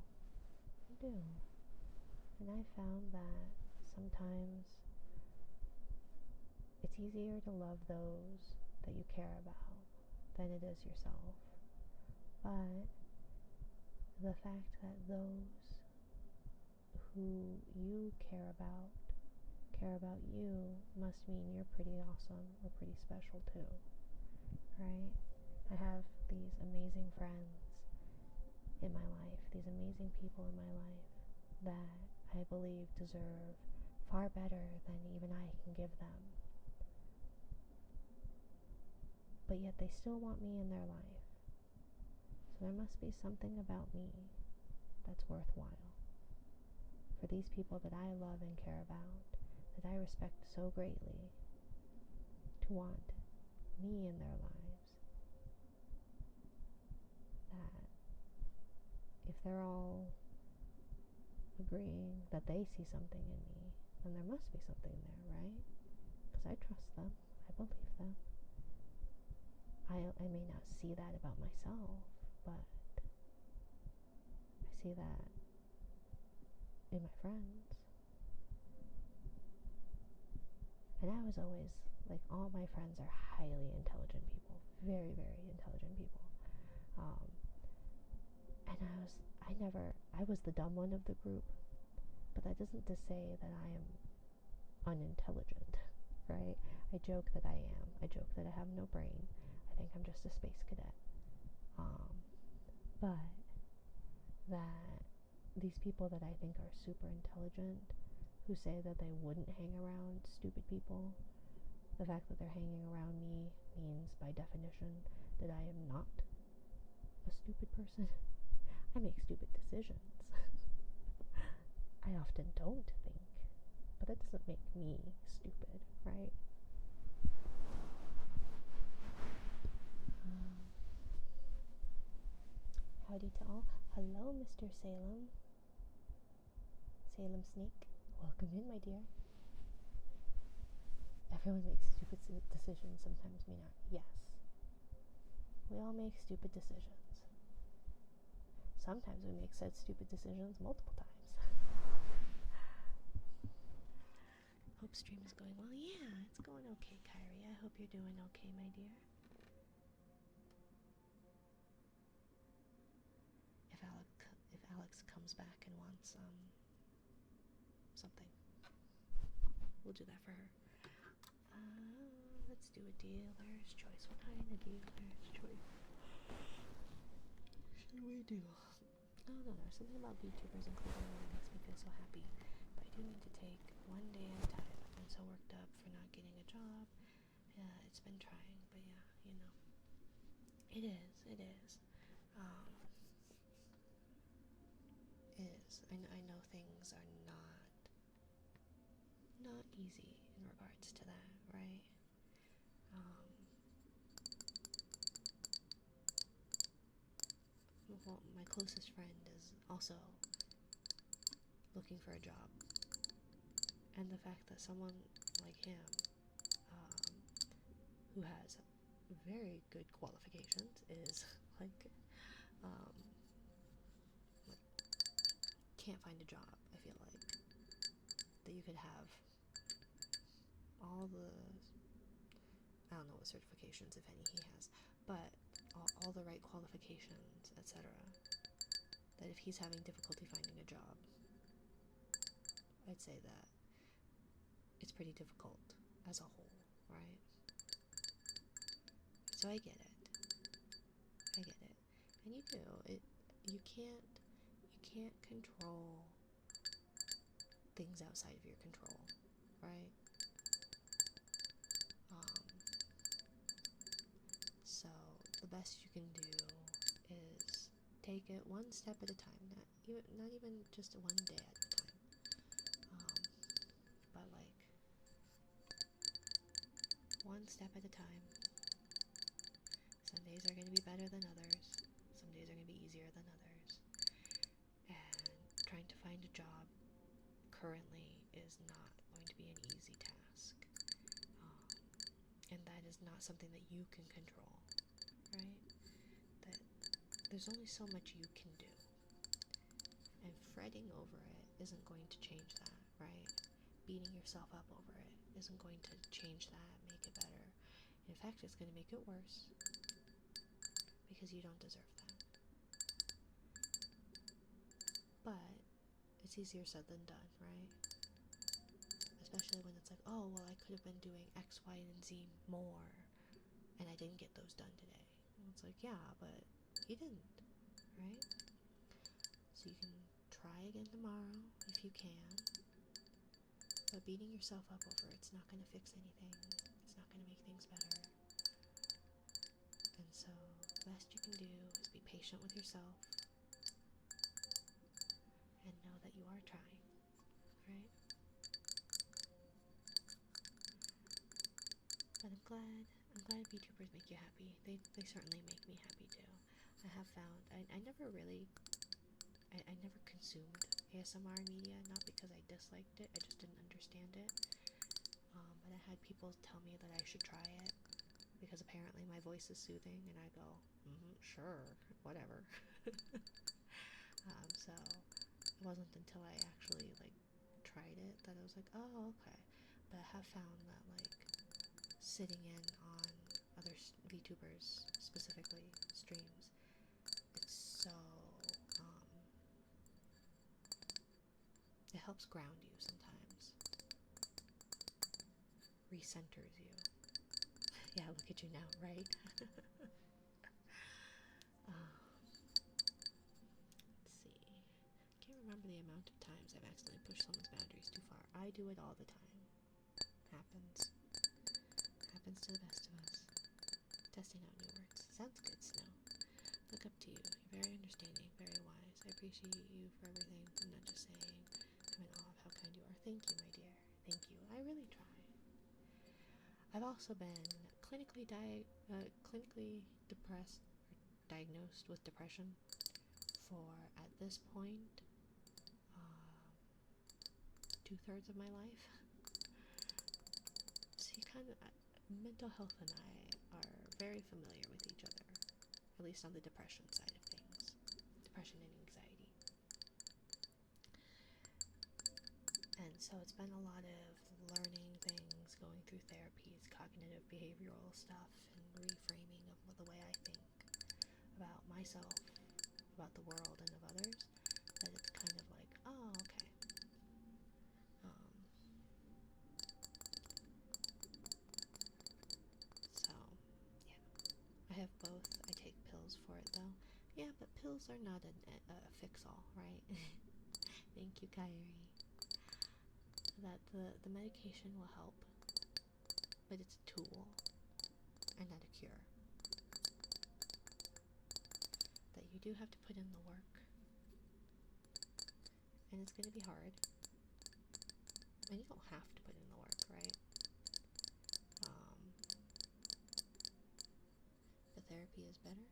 S1: And I found that sometimes it's easier to love those that you care about than it is yourself. But the fact that those who you care about you must mean you're pretty awesome or pretty special too, right? I have these amazing friends in my life, these amazing people in my life that I believe deserve far better than even I can give them. But yet they still want me in their life. So there must be something about me that's worthwhile for these people that I love and care about, that I respect so greatly, to want me in their lives, that if they're all agreeing that they see something in me, then there must be something there, right? Because I trust them, I believe them. I may not see that about myself, but I see that in my friends. And I was always, like, all my friends are highly intelligent people, very, very intelligent people. And I was the dumb one of the group, but that isn't to say that I am unintelligent, right? I joke that I am. I joke that I have no brain. I think I'm just a space cadet. But that these people that I think are super intelligent, who say that they wouldn't hang around stupid people, the fact that they're hanging around me means, by definition, that I am not a stupid person. I make stupid decisions. I often don't think, but that doesn't make me stupid, right? Howdy to all. Hello, Mr. Salem. Salem Snake. Welcome in, my dear. Everyone makes stupid decisions, sometimes me not. Yes. We all make stupid decisions. Sometimes we make said stupid decisions multiple times. Hope stream is going well. Yeah, it's going okay, Kyrie. I hope you're doing okay, my dear. If Alex comes back and wants something, we'll do that for her. Let's do a dealer's choice. What kind of dealer's choice should we do? Oh no, there's something about VTubers including me that makes me feel so happy. But I do need to take one day at a time. I've been so worked up for not getting a job. It's been trying, but yeah, you know. It is. I know things are not easy in regards to that, right? Well, my closest friend is also looking for a job, and the fact that someone like him, who has very good qualifications, is like can't find a job. I feel like that you could have all the, I don't know what certifications, if any, he has, but all the right qualifications, etc., that if he's having difficulty finding a job, I'd say that it's pretty difficult as a whole, right? So I get it, and you do it. You can't control things outside of your control, right? So the best you can do is take it one step at a time, not even just one day at a time, but like one step at a time. Some days are going to be better than others. Some days are going to be easier than others. And trying to find a job currently is not going to be an easy task. And that is not something that you can control, right? That there's only so much you can do. And fretting over it isn't going to change that, right? Beating yourself up over it isn't going to change that, make it better. In fact, it's going to make it worse. Because you don't deserve that. But it's easier said than done, right? Especially when it's like, oh, well, I could have been doing X, Y, and Z more, and I didn't get those done today. Well, it's like, yeah, but you didn't, right? So you can try again tomorrow if you can, but beating yourself up over it's not going to fix anything. It's not going to make things better. And so the best you can do is be patient with yourself and know that you are trying. right? But I'm glad VTubers make you happy. They certainly make me happy too. I have found, I never really, I never consumed ASMR media, not because I disliked it, I just didn't understand it. But I had people tell me that I should try it because apparently my voice is soothing, and I go, sure, whatever. So it wasn't until I actually like tried it that I was like, oh, okay. But I have found that like sitting in on other VTubers, specifically streams, it's so it helps ground you sometimes, recenters you. Yeah, look at you now, right? Let's see. Can't remember the amount of times I've accidentally pushed someone's boundaries too far. I do it all the time. Happens. Happens to the best of us. Testing out new words. Sounds good, Snow. Look up to you. You're very understanding, very wise. I appreciate you for everything. I'm not just saying. I'm in awe of how kind you are. Thank you, my dear. Thank you. I really try. I've also been clinically depressed or diagnosed with depression for, at this point, 2/3 of my life. So you kind of, mental health and I are very familiar with each other, at least on the depression side of things, depression and anxiety. And so it's been a lot of learning things, going through therapies, cognitive behavioral stuff, and reframing of the way I think about myself, about the world, and of others, that it's kind of like, oh, okay. So, yeah. I have both. I take pills for it, though. Yeah, but pills are not a fix-all, right? Thank you, Kyrie. That the medication will help, but it's a tool and not a cure. That you do have to put in the work, and it's going to be hard, and you don't have to put in the work, right? The therapy is better.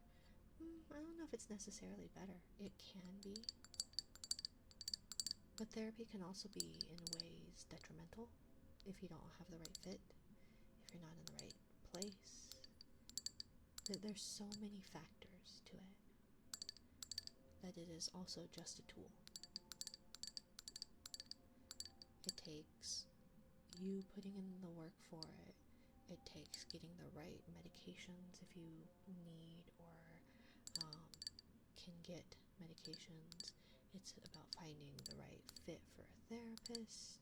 S1: I don't know if it's necessarily better. It can be, but therapy can also be in ways detrimental if you don't have the right fit, if you're not in the right place. There's so many factors to it that it is also just a tool. It takes you putting in the work for it. It takes getting the right medications if you need or can get medications. It's about finding the right fit for a therapist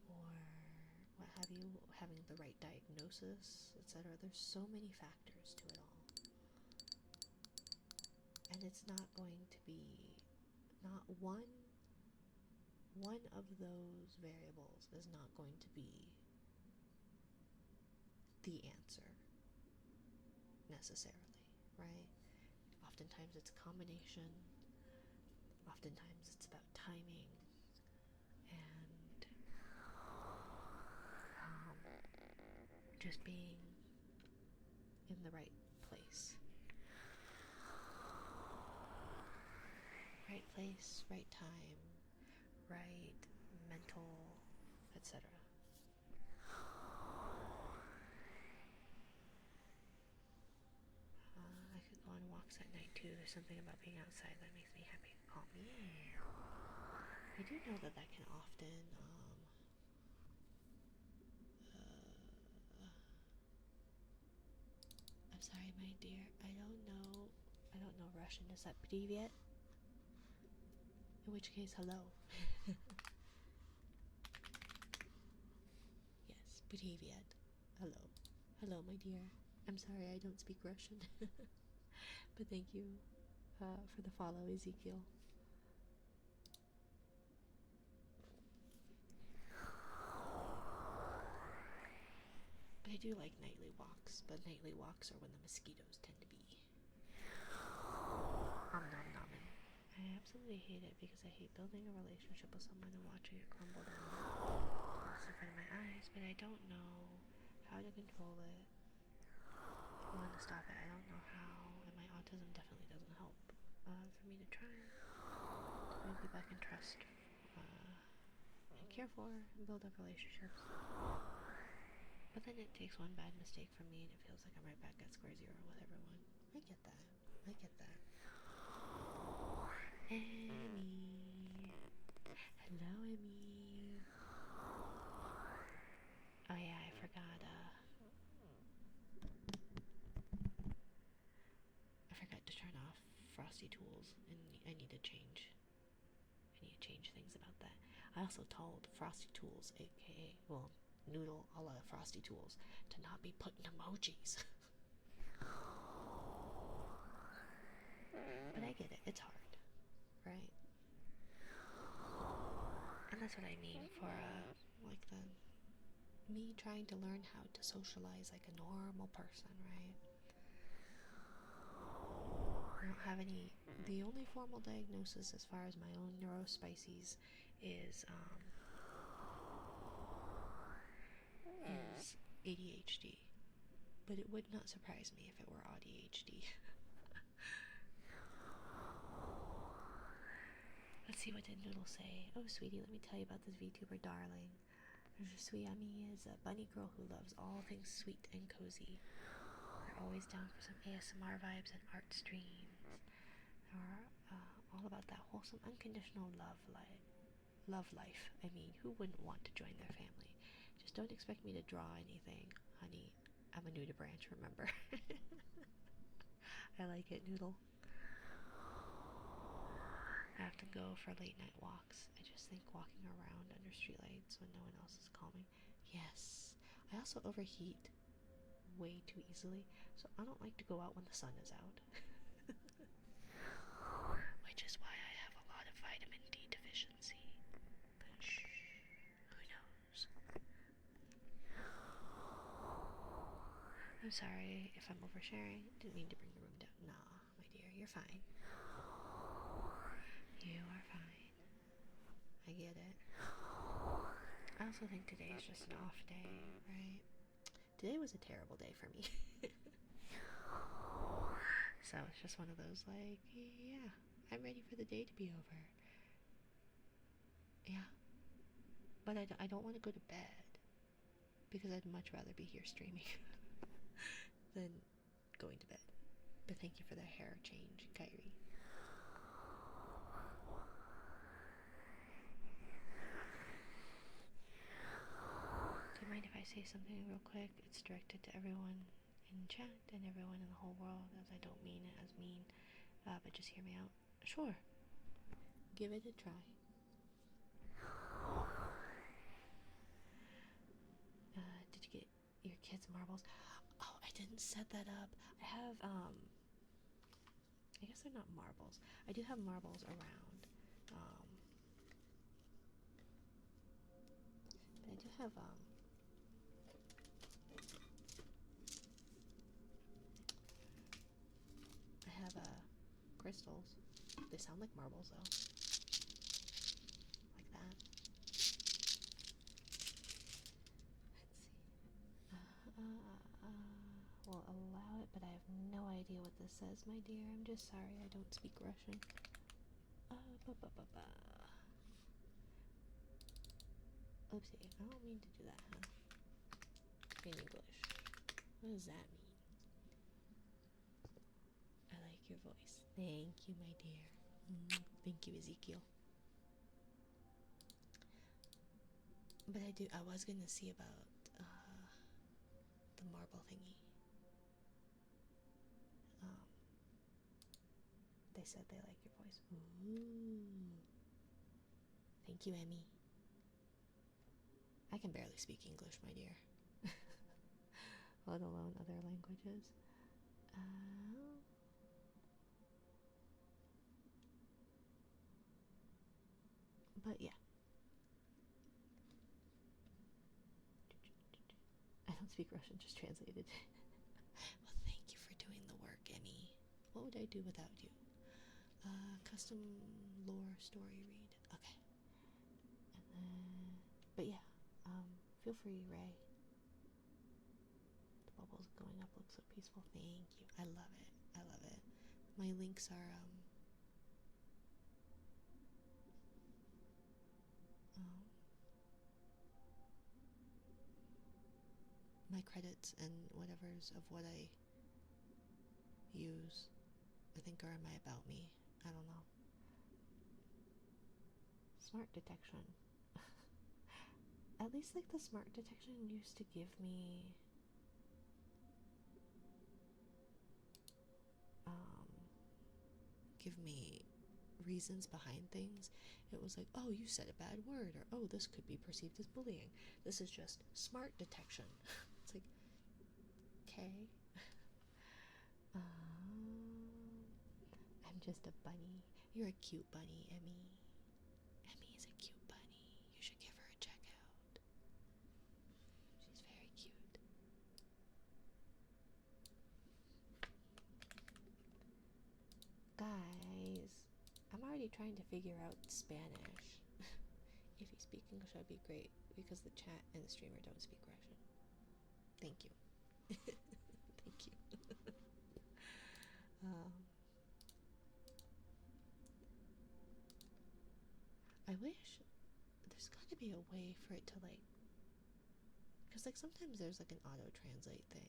S1: or what have you, having the right diagnosis, etc. There's so many factors to it all. And it's not going to be, not one of those variables is not going to be the answer necessarily, right? Oftentimes it's a combination. Oftentimes it's about timing and just being in the right place. Right place, right time, right mental, etc. I could go on walks at night too. There's something about being outside that makes me happy. Calm me. I do know that can often I'm sorry, my dear. I don't know Russian. Is that привет? In which case, hello. Yes, привет. Hello. Hello, my dear. I'm sorry I don't speak Russian. But thank you for the follow, Ezekiel. But I do like nightly walks, but nightly walks are when the mosquitoes tend to be nom nom nomming. I I absolutely hate it because I hate building a relationship with someone and watching it crumble down just in front of my eyes, but I don't know how to control it. I want to stop it. I don't know how, and my autism definitely doesn't help for me to try to build people I can trust and care for and build up relationships. But then it takes one bad mistake from me and it feels like I'm right back at square zero with everyone. I get that. I get that. Emmy. Hello, Emmy. Oh yeah, I forgot to turn off Frosty Tools, and I need to change things about that. I also told Frosty Tools, aka, well, Noodle a la Frosty Tools, to not be putting emojis. But I get it, it's hard, right? And that's what I mean for, like, me trying to learn how to socialize like a normal person, right? I don't have any. The only formal diagnosis as far as my own neurospices is ADHD, but it would not surprise me if it were ADHD. Let's see, what did Noodle say? Oh, sweetie, let me tell you about this VTuber darling. Je suis amie is a bunny girl who loves all things sweet and cozy. They're always down for some ASMR vibes and art streams. They're all about that wholesome, unconditional love life. I mean, who wouldn't want to join their family? Just don't expect me to draw anything, honey. I'm a nudie branch, remember? I like it, Noodle. I have to go for late night walks. I just think walking around under streetlights when no one else is calming. Yes. I also overheat way too easily, so I don't like to go out when the sun is out. Which is why I have a lot of vitamin D deficiency. But shh, who knows? I'm sorry if I'm oversharing. Didn't mean to bring the room down. Nah, my dear, you're fine. You are fine. I get it. I also think today is just an off day, right? Today was a terrible day for me. So it's just one of those, like, yeah, I'm ready for the day to be over. Yeah. But I don't want to go to bed because I'd much rather be here streaming than going to bed. But thank you for the hair change, Kyrie. Do you mind if I say something real quick? It's directed to everyone in chat and everyone in the whole world, as I don't mean it as mean, but just hear me out. Sure. Give it a try. Did you get your kids' marbles? Oh, I didn't set that up. I have, I guess they're not marbles. I do have marbles around. But I do have, crystals. They sound like marbles, though. Like that. Let's see. Will allow it, but I have no idea what this says, my dear. I'm just sorry I don't speak Russian. Oopsie, I don't mean to do that, huh? In English. What does that mean? I like your voice. Thank you, my dear. Thank you, Ezekiel. But I was gonna see about the marble thingy. They said they like your voice. Ooh. Thank you, Emmy. I can barely speak English, my dear. Let alone other languages. But yeah. I don't speak Russian, just translated. Well, thank you for doing the work, Emmy. What would I do without you? Custom lore story read. Okay. And then, but yeah, feel free, Ray. The bubbles going up look so peaceful. Thank you. I love it. I love it. My links are my credits and whatever's of what I use, I think are in my about me. I don't know. Smart detection. At least like the smart detection used to give me reasons behind things. It was like, oh, you said a bad word, or oh, this could be perceived as bullying. This is just smart detection. It's like, okay. I'm just a bunny. You're a cute bunny, Emmy. Emmy is a cute bunny. You should give her a check out. She's very cute. Guys, I'm already trying to figure out Spanish. If you speak English, that'd be great, because the chat and the streamer don't speak Russian. Thank you. Thank you. I wish there's gotta be a way for it to like, because like sometimes there's like an auto translate thing.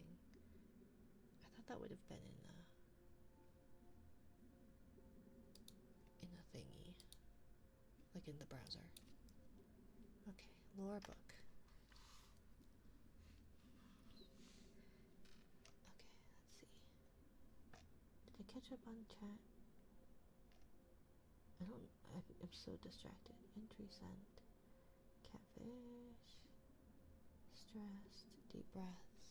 S1: I thought that would have been in a thingy, like in the browser. Okay, lore book. Okay, let's see. Did I catch up on chat? I'm so distracted. Entry sent. Catfish. Stressed. Deep breaths.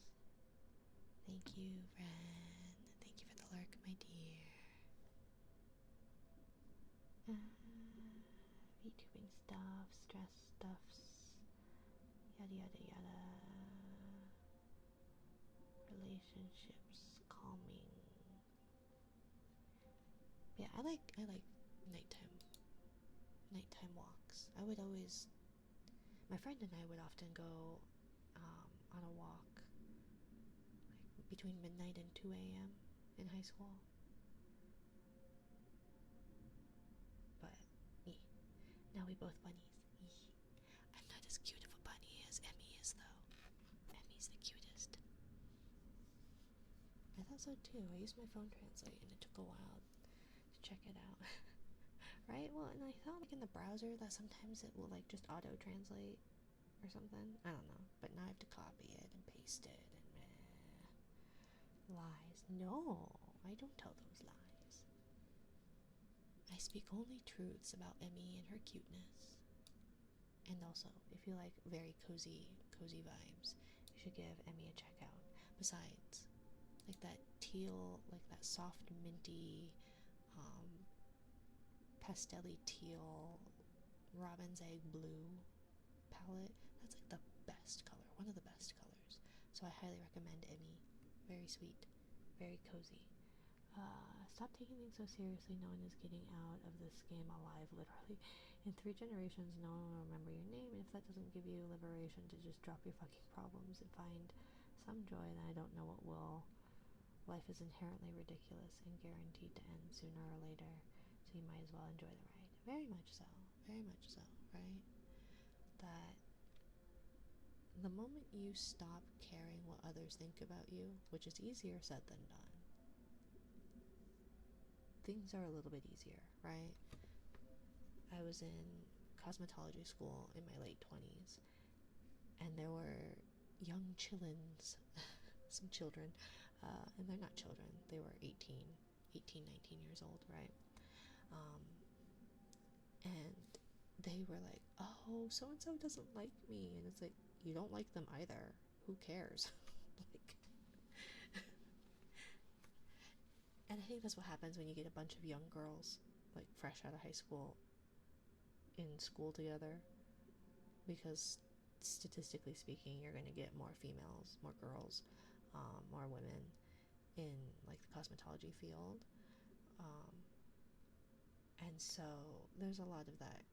S1: Thank you, Ren. Thank you for the lurk, my dear. VTubing stuff. Stress stuffs. Yada yada yada. Relationships. Calming. Yeah, I like nighttime walks. My friend and I would often go on a walk like between midnight and 2 a.m. in high school. But now we both bunnies. I'm not as cute of a bunny as Emmy is, though. Emmy's the cutest. I thought so too. I used my phone translate and it took a while to check it out. Right? Well, and I thought like in the browser that sometimes it will like just auto translate or something. I don't know. But now I have to copy it and paste it and lies. No, I don't tell those lies. I speak only truths about Emmy and her cuteness. And also, if you like very cozy vibes, you should give Emmy a check out. Besides, like that teal, like that soft minty, pastel-y teal, robin's egg blue palette. That's like the best color, one of the best colors. So I highly recommend Emmy. Very sweet, very cozy. Stop taking things so seriously. No one is getting out of this game alive, literally. In 3 generations, no one will remember your name, and if that doesn't give you liberation to just drop your fucking problems and find some joy, then I don't know what will. Life is inherently ridiculous and guaranteed to end sooner or later, so you might as well enjoy the ride. Very much so, right? That the moment you stop caring what others think about you, which is easier said than done, things are a little bit easier, right? I was in cosmetology school in my late 20s, and there were young chillins, some children, and they're not children, they were 18, 19 years old, right? And they were like, oh, so-and-so doesn't like me, and it's like, you don't like them either, who cares? Like, and I think that's what happens when you get a bunch of young girls, like fresh out of high school, in school together, because statistically speaking, you're going to get more females, more girls, more women in like the cosmetology field. And so there's a lot of that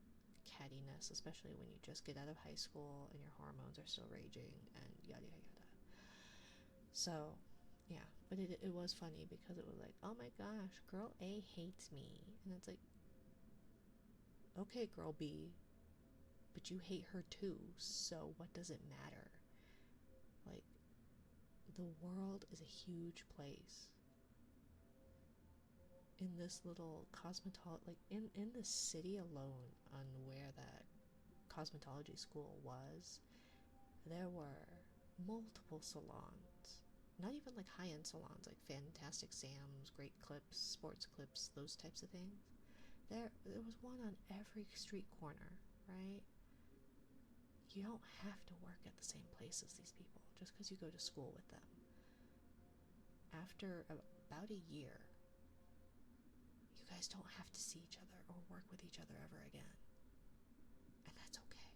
S1: cattiness, especially when you just get out of high school and your hormones are still raging and yada yada yada. So, yeah, but it was funny because it was like, oh my gosh, girl A hates me. And it's like, okay, girl B, but you hate her too, so what does it matter? Like, the world is a huge place. In this little like in the city alone, on where that cosmetology school was, there were multiple salons. Not even like high-end salons, like Fantastic Sam's, Great Clips, Sports Clips, those types of things. There was one on every street corner, right? You don't have to work at the same place as these people just because you go to school with them. After about a year, you guys don't have to see each other or work with each other ever again. And that's okay.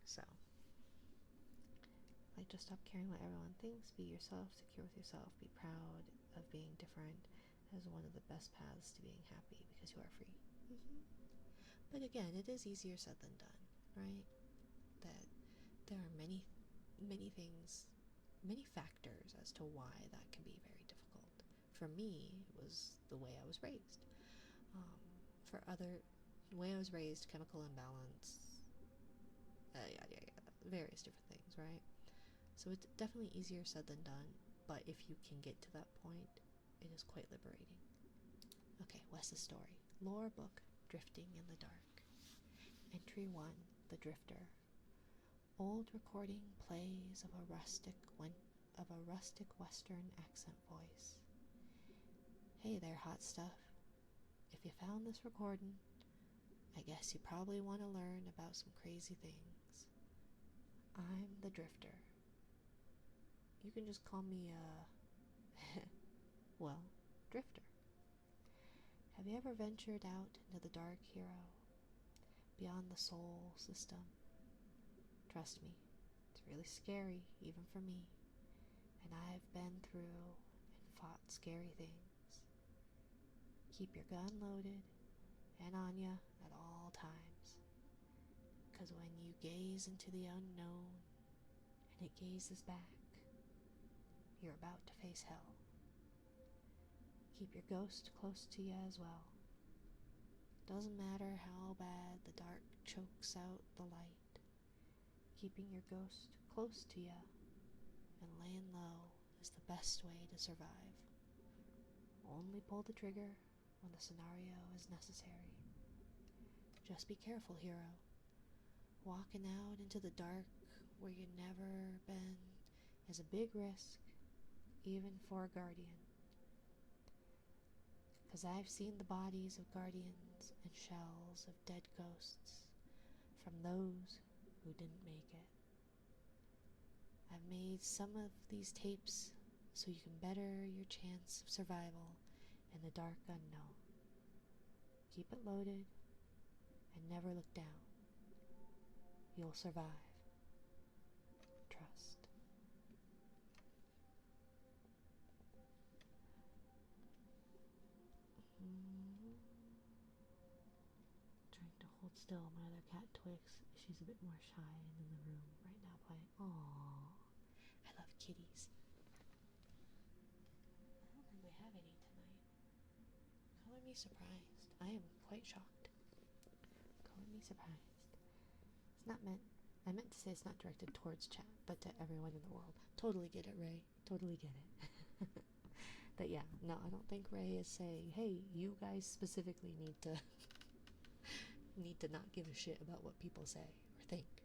S1: So, like, just stop caring what everyone thinks. Be yourself, secure with yourself, be proud of being different as one of the best paths to being happy because you are free. But again, it is easier said than done, right? That there are many things, many factors as to why that can be very difficult. For me, it was the way I was raised. For other, the way I was raised, chemical imbalance, various different things, right? So it's definitely easier said than done, but if you can get to that point, it is quite liberating. Okay, Wes's story. Lore book, Drifting in the Dark. Entry 1, The Drifter. Old recording plays of a rustic Western accent voice. Hey there, hot stuff. If you found this recording, I guess you probably want to learn about some crazy things. I'm the Drifter. You can just call me, well, Drifter. Have you ever ventured out into the dark, hero? Beyond the soul system? Trust me, it's really scary, even for me. And I've been through and fought scary things. Keep your gun loaded and on ya at all times. Because when you gaze into the unknown and it gazes back, you're about to face hell. Keep your ghost close to you as well. Doesn't matter how bad the dark chokes out the light. Keeping your ghost close to you and laying low is the best way to survive. Only pull the trigger when the scenario is necessary. Just be careful, hero. Walking out into the dark where you've never been is a big risk, even for a guardian. 'Cause I've seen the bodies of guardians and shells of dead ghosts from those who didn't make it. I've made some of these tapes so you can better your chance of survival in the dark unknown. Keep it loaded and never look down. You'll survive. Trust. Trying to hold still. My other cat, Twix, she's a bit more shy and in the room right now playing. Aww. I love kitties. I don't think we have any tonight. Color me surprised. I am quite shocked. Color me surprised. It's not meant. I meant to say it's not directed towards chat, but to everyone in the world. Totally get it, Ray. Totally get it. But yeah, no, I don't think Ray is saying, hey, you guys specifically need to not give a shit about what people say or think.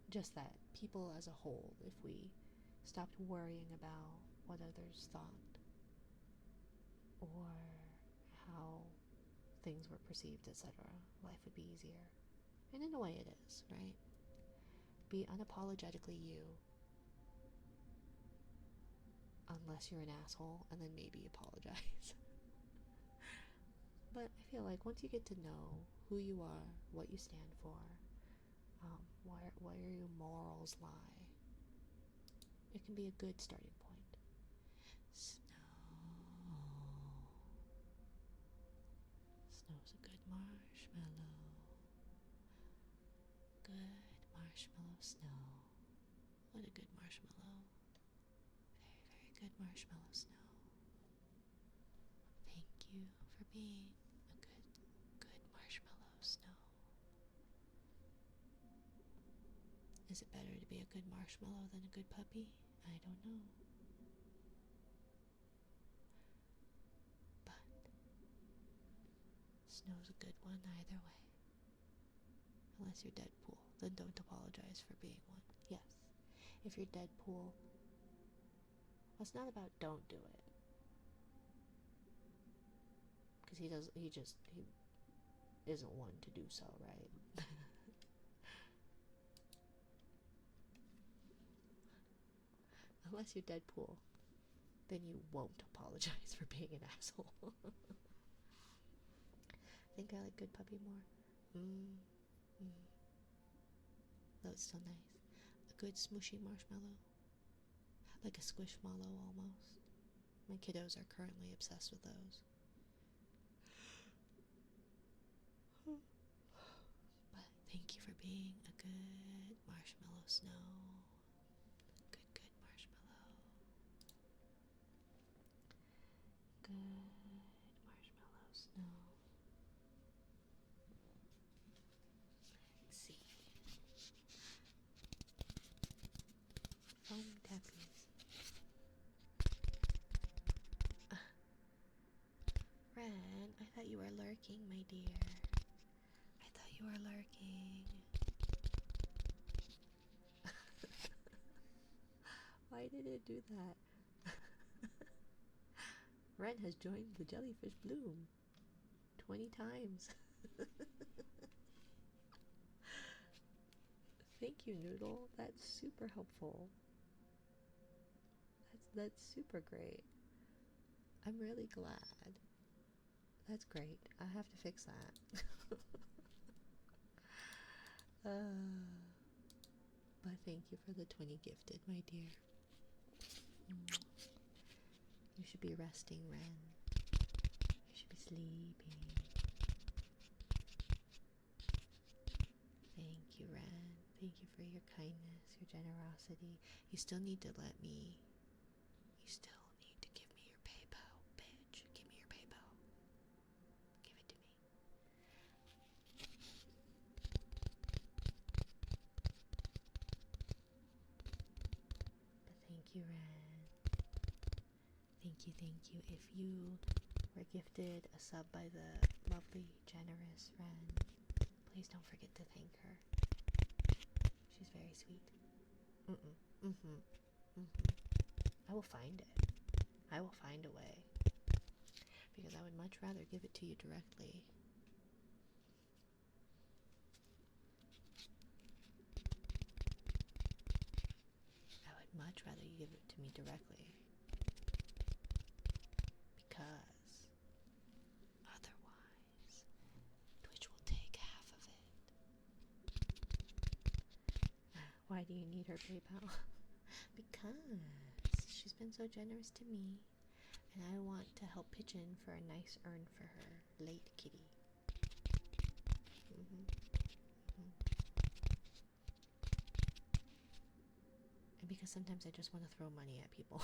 S1: Just that people as a whole, if we stopped worrying about what others thought or how things were perceived, etc., life would be easier. And in a way it is, right? Be unapologetically you, unless you're an asshole, and then maybe apologize. But I feel like once you get to know who you are, what you stand for, where your morals lie, it can be a good starting point. Snow. Snow's a good marshmallow. Good marshmallow snow. What a good marshmallow. Very, very good marshmallow snow. Thank you for being a good marshmallow snow. Is it better to be a good marshmallow than a good puppy? I don't know. But snow's a good one either way. Unless you're Deadpool, then don't apologize for being one. Yes, if you're Deadpool, well, it's not about don't do it. Because he isn't one to do so, right? Unless you're Deadpool, then you won't apologize for being an asshole. Think I like good puppy more? Though it's still nice. A good smooshy marshmallow. Like a squishmallow almost. My kiddos are currently obsessed with those. But thank you for being a good marshmallow snow. Good marshmallow. Good marshmallow snow. Let's see. Foam tappies. Ren, I thought you were lurking, my dear. I thought you were lurking. Why did it do that? Ren has joined the jellyfish bloom 20 times. Thank you, Noodle. That's super helpful. That's super great. I'm really glad. That's great. I have to fix that. But thank you for the 20 gifted, my dear. You should be resting, Ren. You should be sleeping. Thank you, Ren. Thank you for your kindness, your generosity. You still need to let me. You still need to give me your PayPal, bitch. Give me your PayPal. Give it to me. But thank you, Ren. Thank you. If you were gifted a sub by the lovely, generous Ren, please don't forget to thank her. She's very sweet. I will find it. I will find a way. Because I would much rather give it to you directly. I would much rather you give it to me directly. Because otherwise, Twitch will take half of it. Why do you need her PayPal? Because she's been so generous to me, and I want to help pitch in for a nice earn for her late kitty. And because sometimes I just want to throw money at people.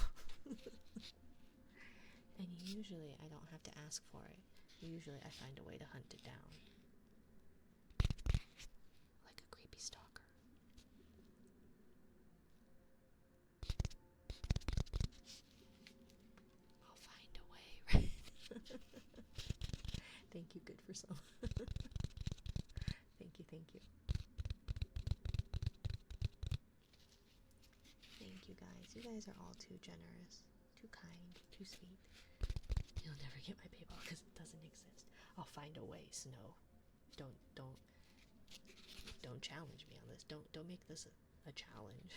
S1: And usually I don't have to ask for it. Usually I find a way to hunt it down. Like a creepy stalker. I'll find a way, right? Thank you, good for some. Thank you. Thank you, guys. You guys are all too generous, too kind, too sweet. You'll never get my PayPal because it doesn't exist. I'll find a way, Snow. Don't challenge me on this. Don't make this a challenge.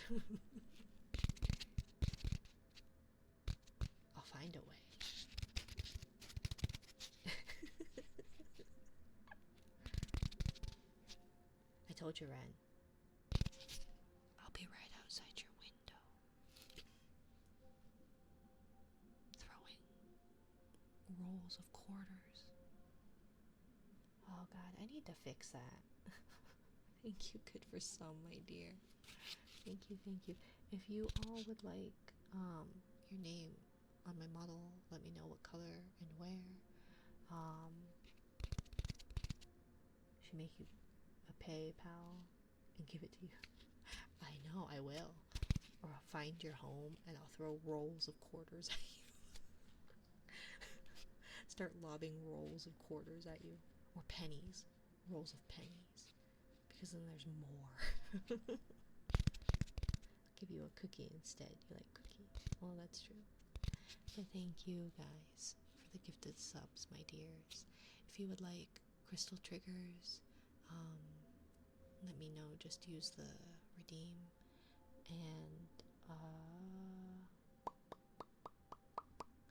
S1: I'll find a way. I told you, Ren. I'll be right outside your window. Throwing rolls of quarters. Oh god, I need to fix that. Thank you, good for some, my dear. Thank you, thank you. If you all would like your name on my model, let me know what color and where. Should make you a PayPal and give it to you. I know, I will. Or I'll find your home and I'll throw rolls of quarters at you. Start lobbing rolls of quarters at you. Or pennies. Rolls of pennies. Because then there's more. I'll give you a cookie instead. You like cookie? Well, that's true. But thank you guys for the gifted subs, my dears. If you would like crystal triggers, let me know. Just use the redeem. And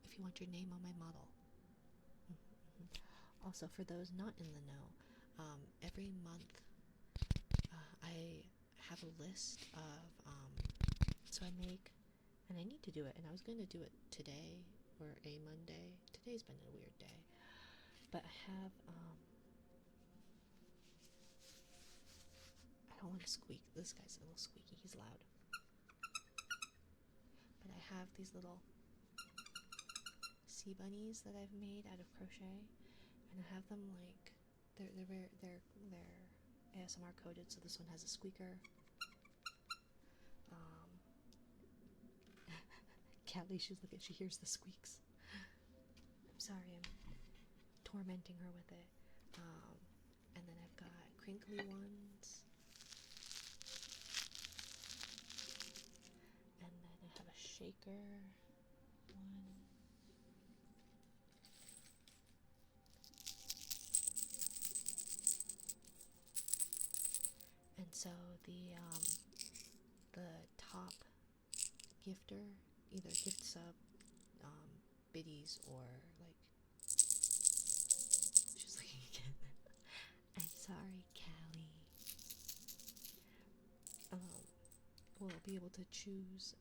S1: if you want your name on my model. Also, for those not in the know, every month I have a list of, so I make, and I need to do it, and I was going to do it today, or a Monday. Today's been a weird day. But I have, I don't want to squeak. This guy's a little squeaky. He's loud. But I have these little sea bunnies that I've made out of crochet, and I have them like they're ASMR coded. So this one has a squeaker. Callie, she hears the squeaks. I'm sorry, I'm tormenting her with it. And then I've got crinkly ones. And then I have a shaker one. And so the top gifter, either gift sub, biddies, or like, she's looking again. I'm sorry, Callie. We'll be able to choose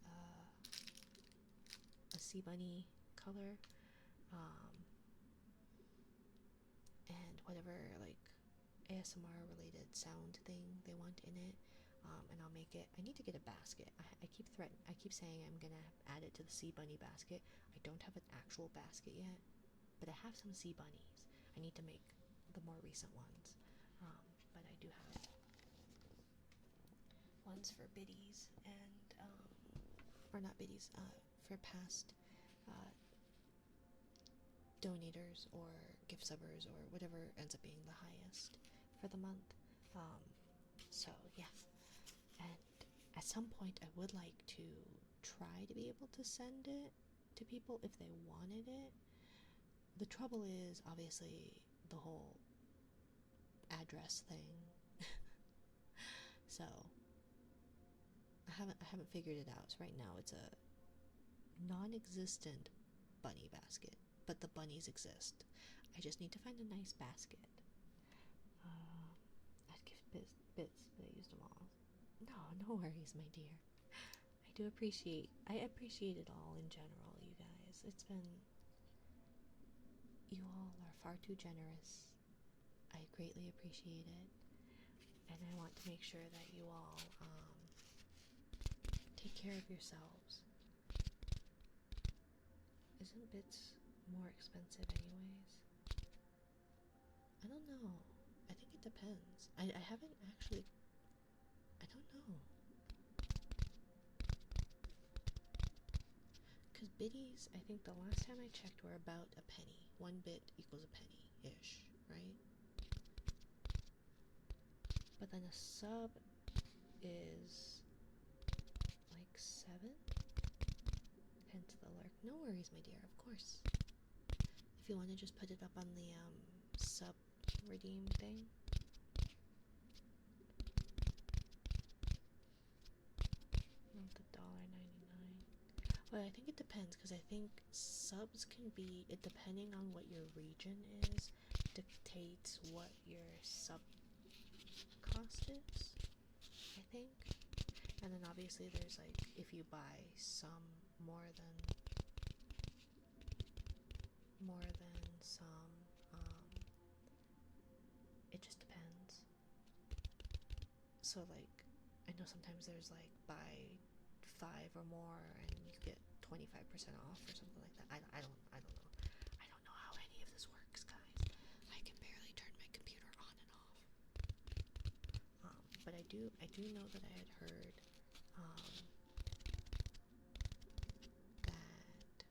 S1: a sea bunny color, and whatever like ASMR related sound thing they want in it. And I'll make it. I need to get a basket. I keep saying I'm gonna add it to the sea bunny basket. I don't have an actual basket yet, but I have some sea bunnies. I need to make the more recent ones, but I do have ones for biddies and or not biddies, for past donators or gift subbers or whatever ends up being the highest for the month. So yeah, and at some point I would like to try to be able to send it to people if they wanted it. The trouble is obviously the whole address thing. So I haven't figured it out. So right now it's a non-existent bunny basket, but the bunnies exist. I just need to find a nice basket. I'd give bits, but I used them all. No worries, my dear. I appreciate it all in general, you guys. You all are far too generous. I greatly appreciate it, and I want to make sure that you all take care of yourselves. Isn't bits more expensive anyways? I don't know. I think it depends. I haven't actually. I don't know. Because biddies, I think the last time I checked were about a penny. 1 bit equals a penny-ish, right? But then a sub is like 7? Hence the lurk. No worries, my dear, of course. If you want to just put it up on the sub redeem thing. Not the $1.99. Well, I think it depends, because I think subs can be, depending on what your region is, dictates what your sub cost is, I think. And then obviously there's like, if you buy some more than some So like, I know sometimes there's like buy 5 or more and you get 25% off or something like that. I don't know. I don't know how any of this works, guys. I can barely turn my computer on and off. But I do know that I had heard that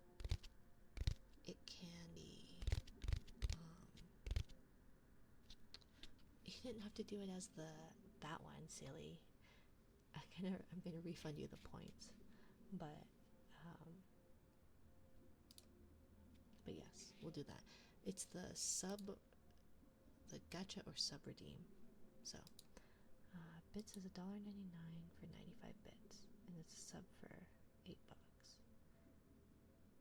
S1: it can be you didn't have to do it as that one, silly. I'm gonna refund you the points, but yes, we'll do that. It's the gacha or sub redeem. So bits is $1.99 for 95 bits, and it's a sub for $8.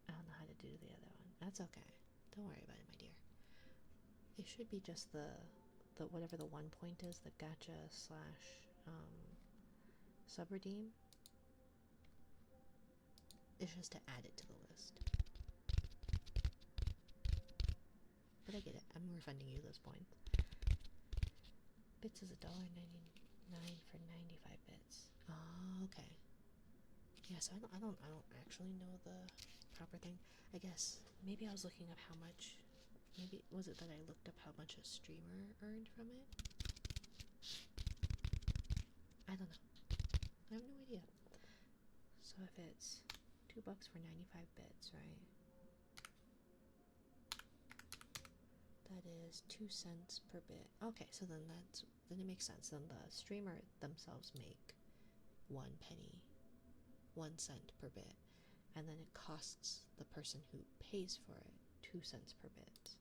S1: I don't know how to do the other one. That's okay. Don't worry about it, my dear. It should be just the whatever the 1 point is, the gacha slash sub redeem. It's just to add it to the list. But I get it. I'm refunding you those points. Bits is $1.99 for 95 bits. Oh, okay. Yeah, so I don't actually know the proper thing. I guess maybe I was looking up how much. Maybe was it that I looked up how much a streamer earned from it? I don't know. I have no idea. So if it's $2 for 95 bits, right? That is 2 cents per bit. Okay, so then it makes sense. Then the streamer themselves make 1 penny, 1 cent per bit, and then it costs the person who pays for it 2 cents per bit.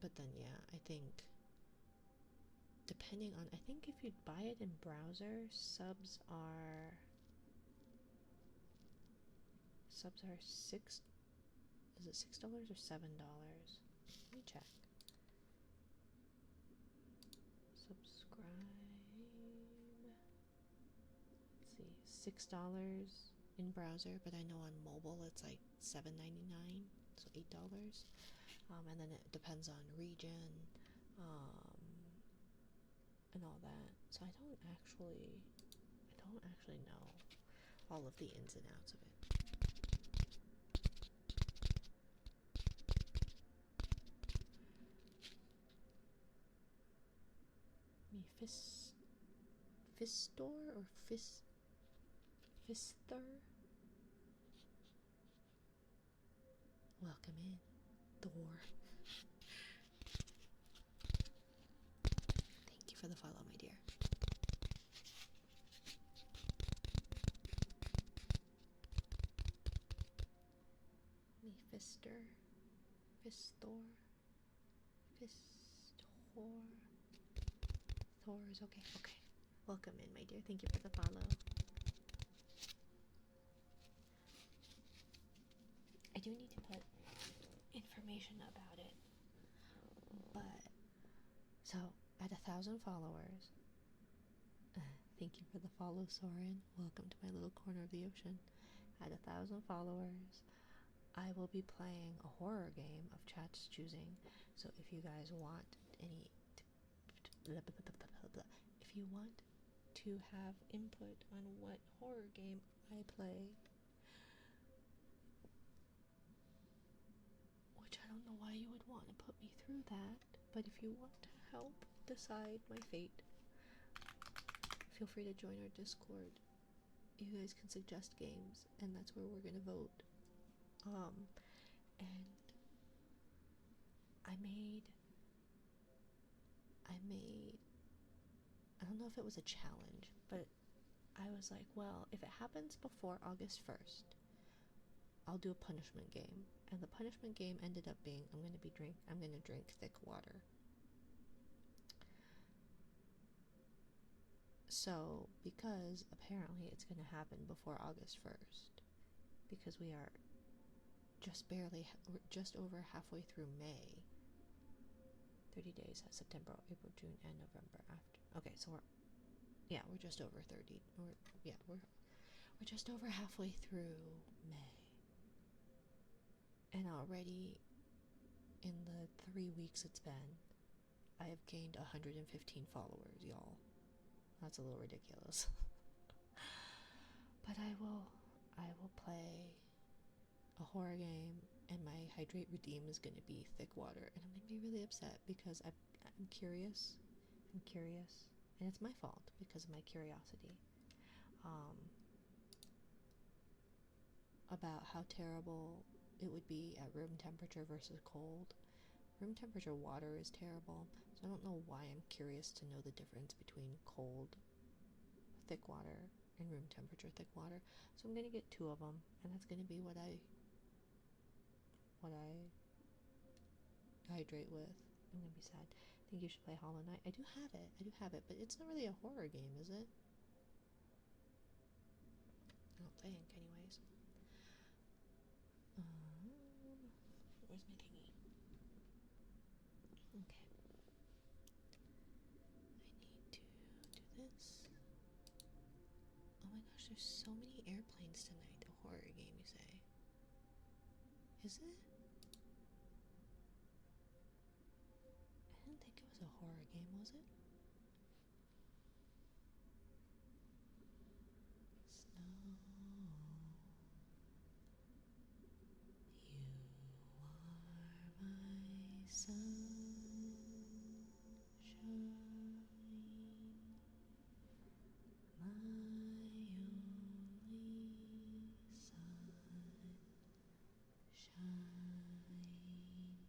S1: But then yeah, I think depending on, I think if you buy it in browser, subs are 6. Is it $6 or $7? Let me check. Subscribe. Let's see, $6 in browser, but I know on mobile it's like $7.99, so $8. And then it depends on region, and all that. So I don't actually know all of the ins and outs of it. Fistor or Fister? Welcome in, Thor. Thank you for the follow, my dear. Fistor. Thor is okay. Okay. Welcome in, my dear. Thank you for the follow. I do need to put information about it. But, so, at 1,000 followers, thank you for the follow, Soren. Welcome to my little corner of the ocean. At 1,000 followers, I will be playing a horror game of chat's choosing. So if you guys want if you want to have input on what horror game I play, which I don't know why you would want to put me through that, but if you want to help decide my fate, feel free to join our Discord. You guys can suggest games, and that's where we're gonna vote. And I made, I don't know if it was a challenge, but I was like, well, if it happens before August 1st, I'll do a punishment game. And the punishment game ended up being, I'm gonna drink thick water. So, because apparently it's gonna happen before August 1st, because we are just over halfway through May. 30 days has September, April, June, and November after. Okay, so we're just over 30. We're just over halfway through May. And already in the 3 weeks it's been, I have gained 115 followers, y'all. That's a little ridiculous. But I will play a horror game, and my hydrate redeem is going to be thick water, and I'm going to be really upset because I'm curious. I'm curious, and it's my fault because of my curiosity about how terrible it would be at room temperature versus cold. Room temperature water is terrible, so I don't know why I'm curious to know the difference between cold thick water and room temperature thick water. So I'm going to get 2 of them, and that's going to be what I hydrate with. I'm going to be sad. I think you should play Hollow Knight. I do have it, but it's not really a horror game, is it? I don't think, anyways. Where's my thingy? Okay. I need to do this. Oh my gosh, there's so many airplanes tonight. A horror game, you say? Is it? I didn't think it was a horror game, was it? Snow. You are my sunshine, my only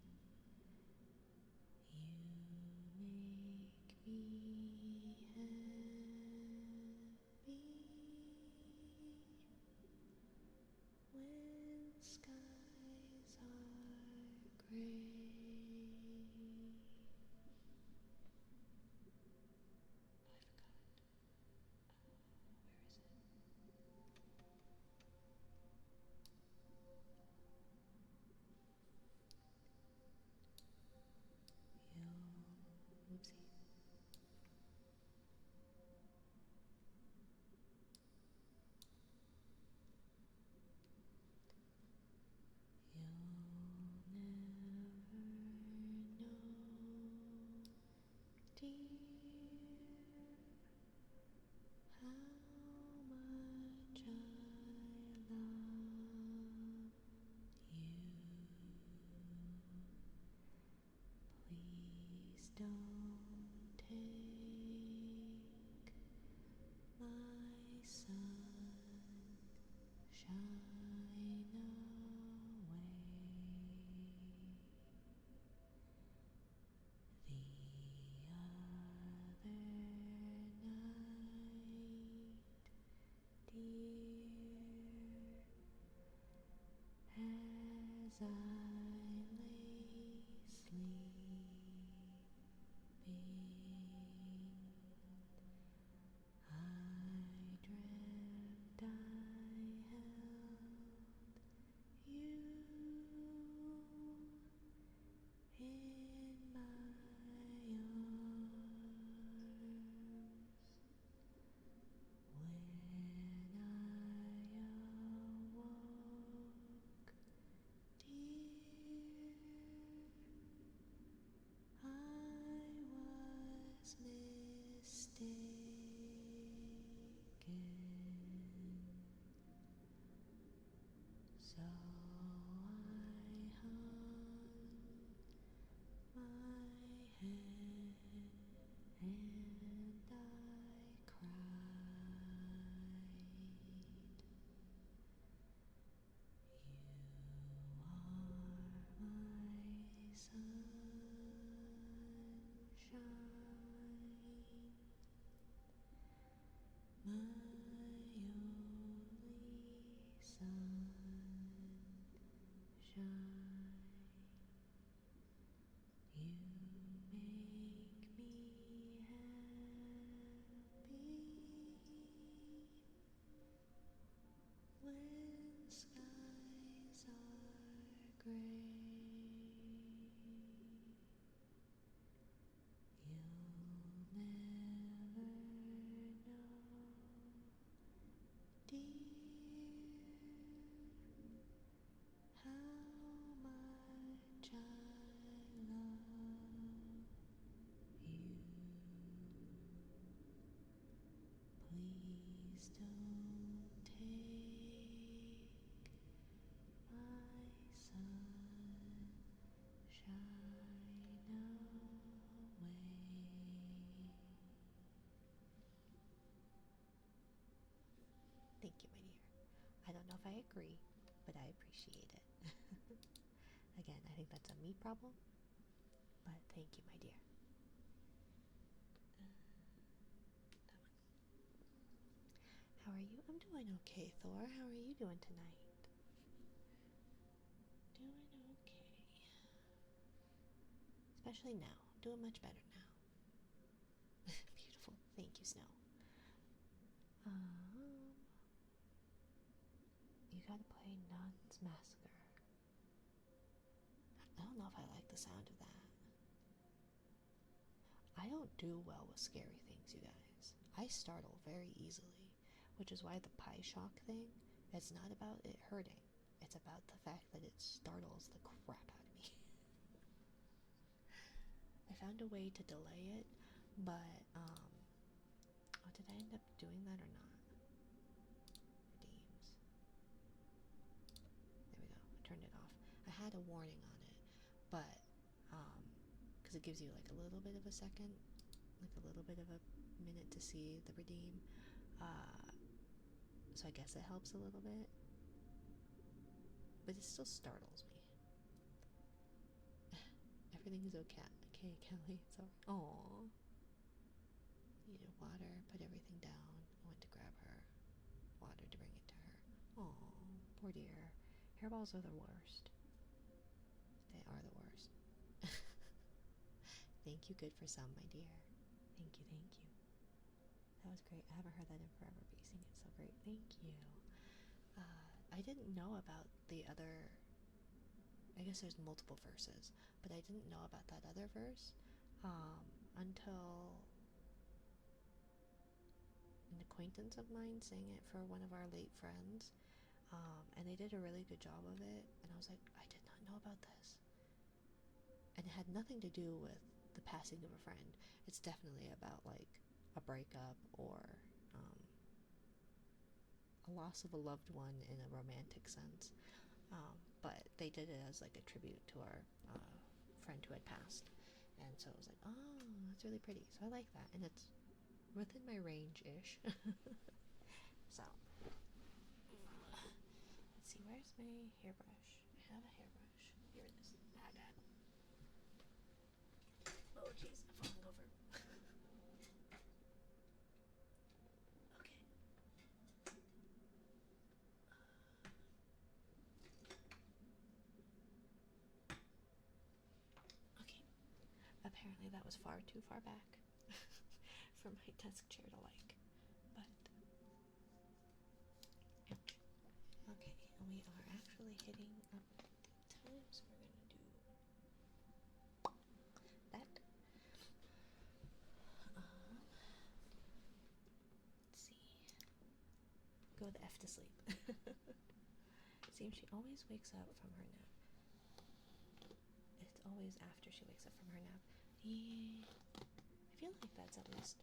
S1: sunshine. You make me happy when skies are gray. Whoopsie. You'll never know, dear, how much I love you. Please don't take my sunshine away. The other night, dear, as I lay sleeping, don't know if I agree, but I appreciate it. Again, I think that's a me problem, but thank you, my dear. That one. How are you? I'm doing okay, Thor. How are you doing tonight? Doing okay. Especially now. Doing much better now. Beautiful. Thank you, Snow. You gotta play Nun's Massacre. I don't know if I like the sound of that. I don't do well with scary things, you guys. I startle very easily, which is why the pie shock thing, it's not about it hurting. It's about the fact that it startles the crap out of me. I found a way to delay it, but, did I end up doing that or not? Redeems. There we go. I turned it off. I had a warning on it, but, because it gives you like a little bit of a second, like a little bit of a minute to see the redeem. So I guess it helps a little bit, but it still startles me. Everything is okay, Kelly. It's alright. Aww. Needed water, put everything down. I went to grab her water to bring it to her. Aww, poor dear. Hairballs are the worst. They are the worst. Thank you, good for some, my dear. Thank you, thank you. That was great. I haven't heard that in forever, but you sing it so great. Thank you. I didn't know about the other. I guess there's multiple verses, but I didn't know about that other verse until an acquaintance of mine sang it for one of our late friends, and they did a really good job of it, and I was like, I did not know about this. And it had nothing to do with the passing of a friend. It's definitely about like a breakup or a loss of a loved one in a romantic sense, but they did it as like a tribute to our friend who had passed, and so I was like, oh, that's really pretty. So I like that, and it's within my range-ish. So let's see, where's my hairbrush? I have a hairbrush. Here it is. Oh jeez, I'm falling over. Okay. Okay. Apparently that was far too far back for my desk chair to like. But ouch. Okay, and we are actually hitting up the time, so we're gonna do that. Let's see. Go the F to sleep. It seems she always wakes up from her nap. It's always after she wakes up from her nap. Yeah. I feel like that's at least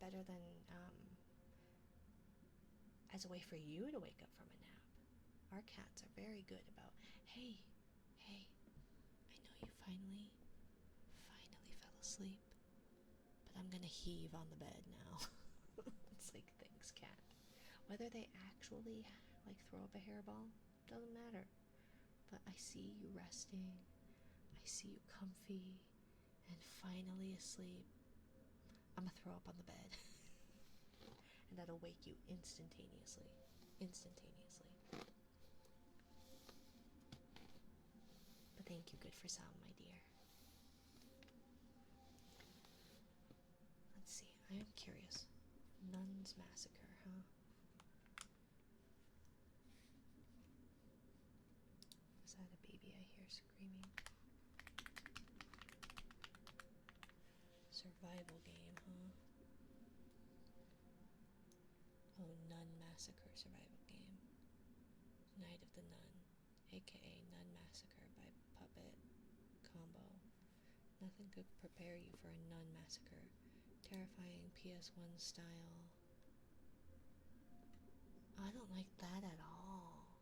S1: better than as a way for you to wake up from a nap. Our cats are very good about, hey, I know you finally fell asleep, but I'm gonna heave on the bed now. It's like, thanks, cat. Whether they actually like throw up a hairball, doesn't matter. But I see you resting, I see you comfy and finally asleep. I'm gonna throw up on the bed. And that'll wake you instantaneously. But thank you, good for some, my dear. Let's see, I am curious. Nun's Massacre, huh? Is that a baby I hear screaming? Survival game, huh? Oh, Nun Massacre survival game. Night of the Nun, aka Nun Massacre by Puppet Combo. Nothing could prepare you for a Nun Massacre. Terrifying PS1 style. I don't like that at all.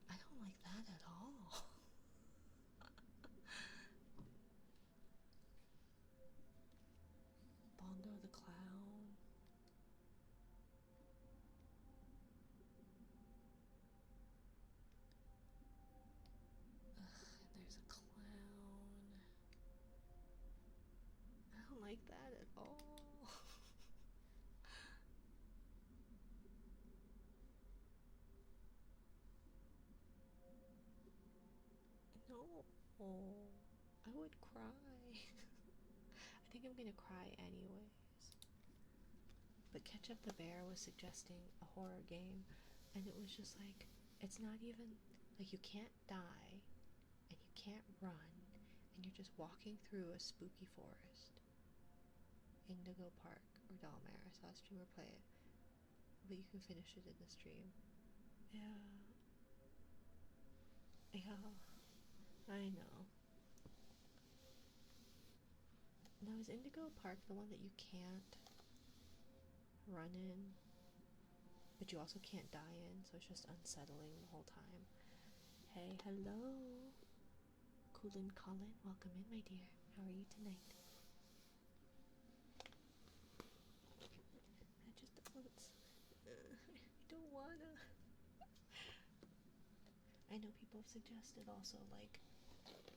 S1: I don't like that at all. like that at all. No, I would cry. I think I'm gonna cry anyways. But Ketchup the Bear was suggesting a horror game, and it was just like, it's not even, like, you can't die, and you can't run, and you're just walking through a spooky forest. Indigo Park or Dalmare. I saw a streamer play it, but you can finish it in the stream. Yeah. Yeah. I know. Now, is Indigo Park the one that you can't run in, but you also can't die in, so it's just unsettling the whole time? Hey, hello. Coolin Colin, welcome in, my dear. How are you tonight? I just don't. I don't wanna. I know people have suggested also like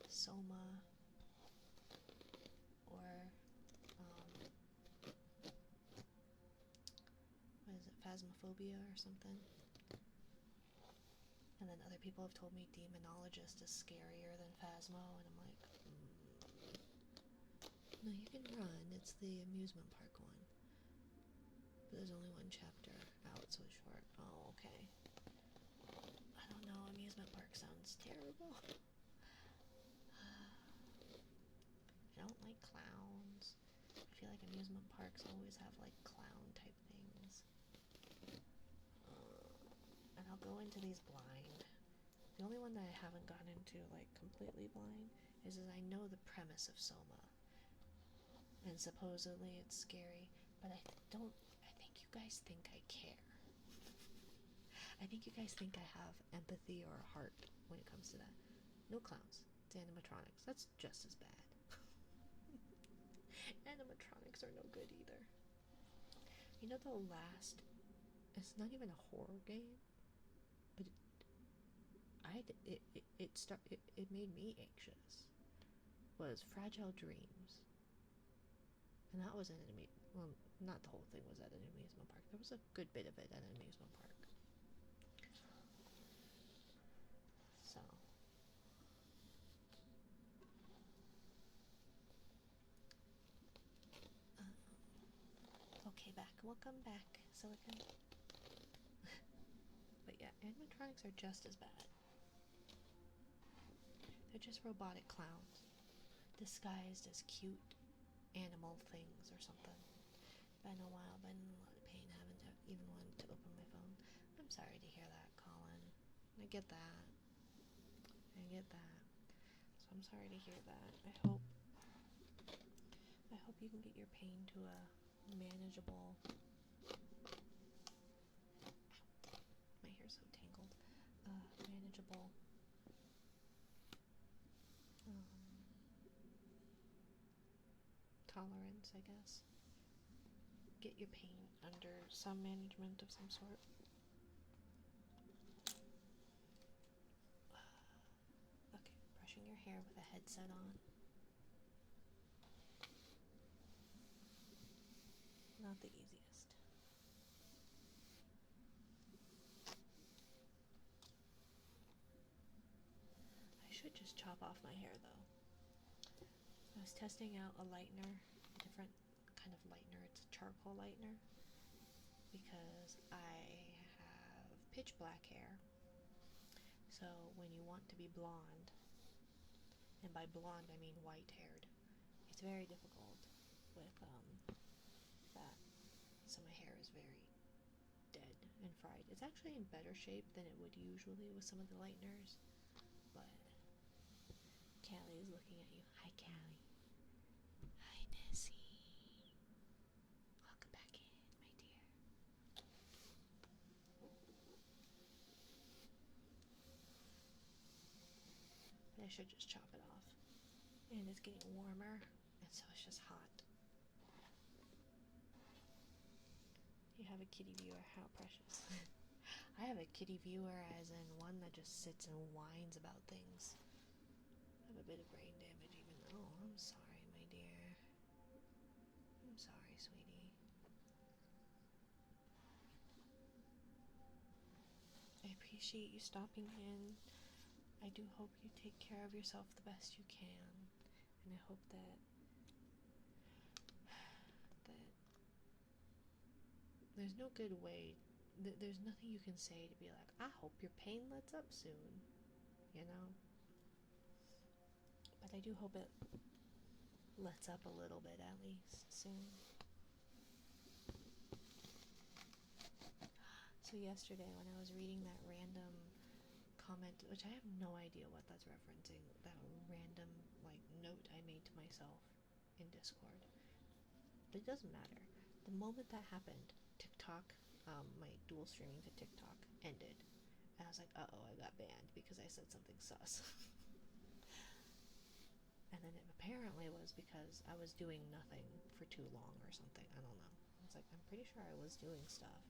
S1: Soma or what is it, Phasmophobia or something. And then other people have told me Demonologist is scarier than Phasmo, and I'm like, no, you can run. It's the amusement park one. But there's only one chapter out, so it's short. Oh, okay. I don't know, amusement park sounds terrible. I don't like clowns. I feel like amusement parks always have like clown type things. And I'll go into these blind. The only one that I haven't gotten into like completely blind is I know the premise of Soma. And supposedly it's scary, but I think you guys think I care. I think you guys think I have empathy or a heart when it comes to that. No clowns. It's animatronics. That's just as bad. Animatronics are no good either. You know, the last, it's not even a horror game, but it made me anxious, was Fragile Dreams. And that was well, not the whole thing was at an amusement park. There was a good bit of it at an amusement park. So. Okay, back. Welcome back, Silicon. But yeah, animatronics are just as bad. They're just robotic clowns, disguised as cute animal things or something. Been a while, been in a lot of pain, haven't even wanted to open my phone. I'm sorry to hear that, Colin. I get that. So I'm sorry to hear that. I hope you can get your pain to a manageable. My hair's so tangled. Manageable. Tolerance, I guess. Get your pain under some management of some sort. Okay, brushing your hair with a headset on. Not the easiest. I should just chop off my hair though. I was testing out a lightener, a different kind of lightener. It's a charcoal lightener because I have pitch black hair. So when you want to be blonde, and by blonde I mean white-haired, it's very difficult with that. So my hair is very dead and fried. It's actually in better shape than it would usually with some of the lighteners, but Callie is looking at you. Hi, Callie. Hi, Nessie. Welcome back in, my dear. But I should just chop it off. And it's getting warmer, and so it's just hot. You have a kitty viewer, how precious. I have a kitty viewer as in one that just sits and whines about things. I have a bit of brain damage even though. I'm sorry, my dear. appreciate you stopping in. I do hope you take care of yourself the best you can, and I hope that there's no good way. There's nothing you can say to be like, I hope your pain lets up soon, you know? But I do hope it lets up a little bit at least soon. So yesterday when I was reading that random comment, which I have no idea what that's referencing, that random like note I made to myself in Discord. But it doesn't matter. The moment that happened, TikTok, my dual streaming to TikTok ended. And I was like, uh-oh, I got banned because I said something sus. And then it apparently was because I was doing nothing for too long or something. I don't know. I was like, I'm pretty sure I was doing stuff.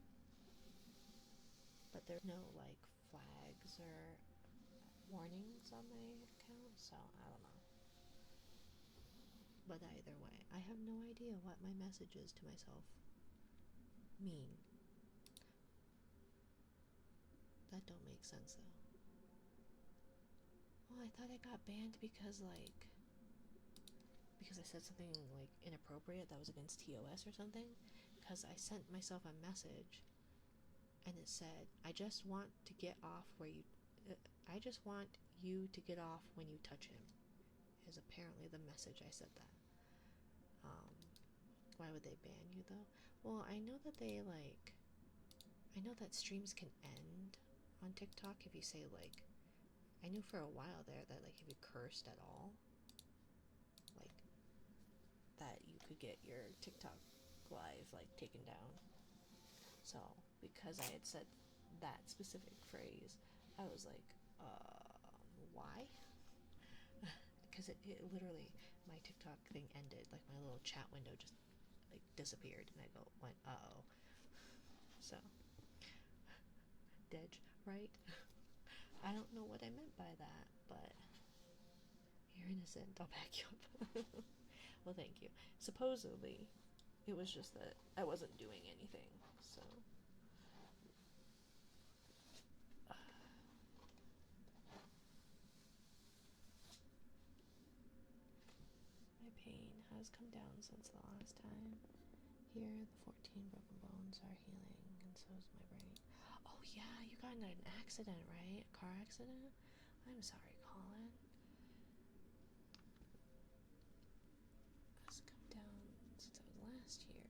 S1: But there's no, like, flags or warnings on my account, so I don't know. But either way, I have no idea what my messages to myself mean. That don't make sense, though. Well, I thought I got banned because I said something, like, inappropriate that was against TOS or something. Because I sent myself a message, and it said, I just want you to get off when you touch him, is apparently the message I said that. Why would they ban you, though? Well, I know that streams can end on TikTok if you say, like, I knew for a while there that, like, if you cursed at all, like, that you could get your TikTok live, like, taken down. So, because I had said that specific phrase, I was like, why? Because it literally, my TikTok thing ended, like, my little chat window just, like, disappeared, and I went, uh-oh. So, Dej, right? I don't know what I meant by that, but you're innocent. I'll back you up. Well, thank you. Supposedly, it was just that I wasn't doing anything, so. My pain has come down since the last time. Here, the 14 broken bones are healing, and so is my brain. Oh yeah, you got in an accident, right? A car accident? I'm sorry, Colin. It's come down since it was last year.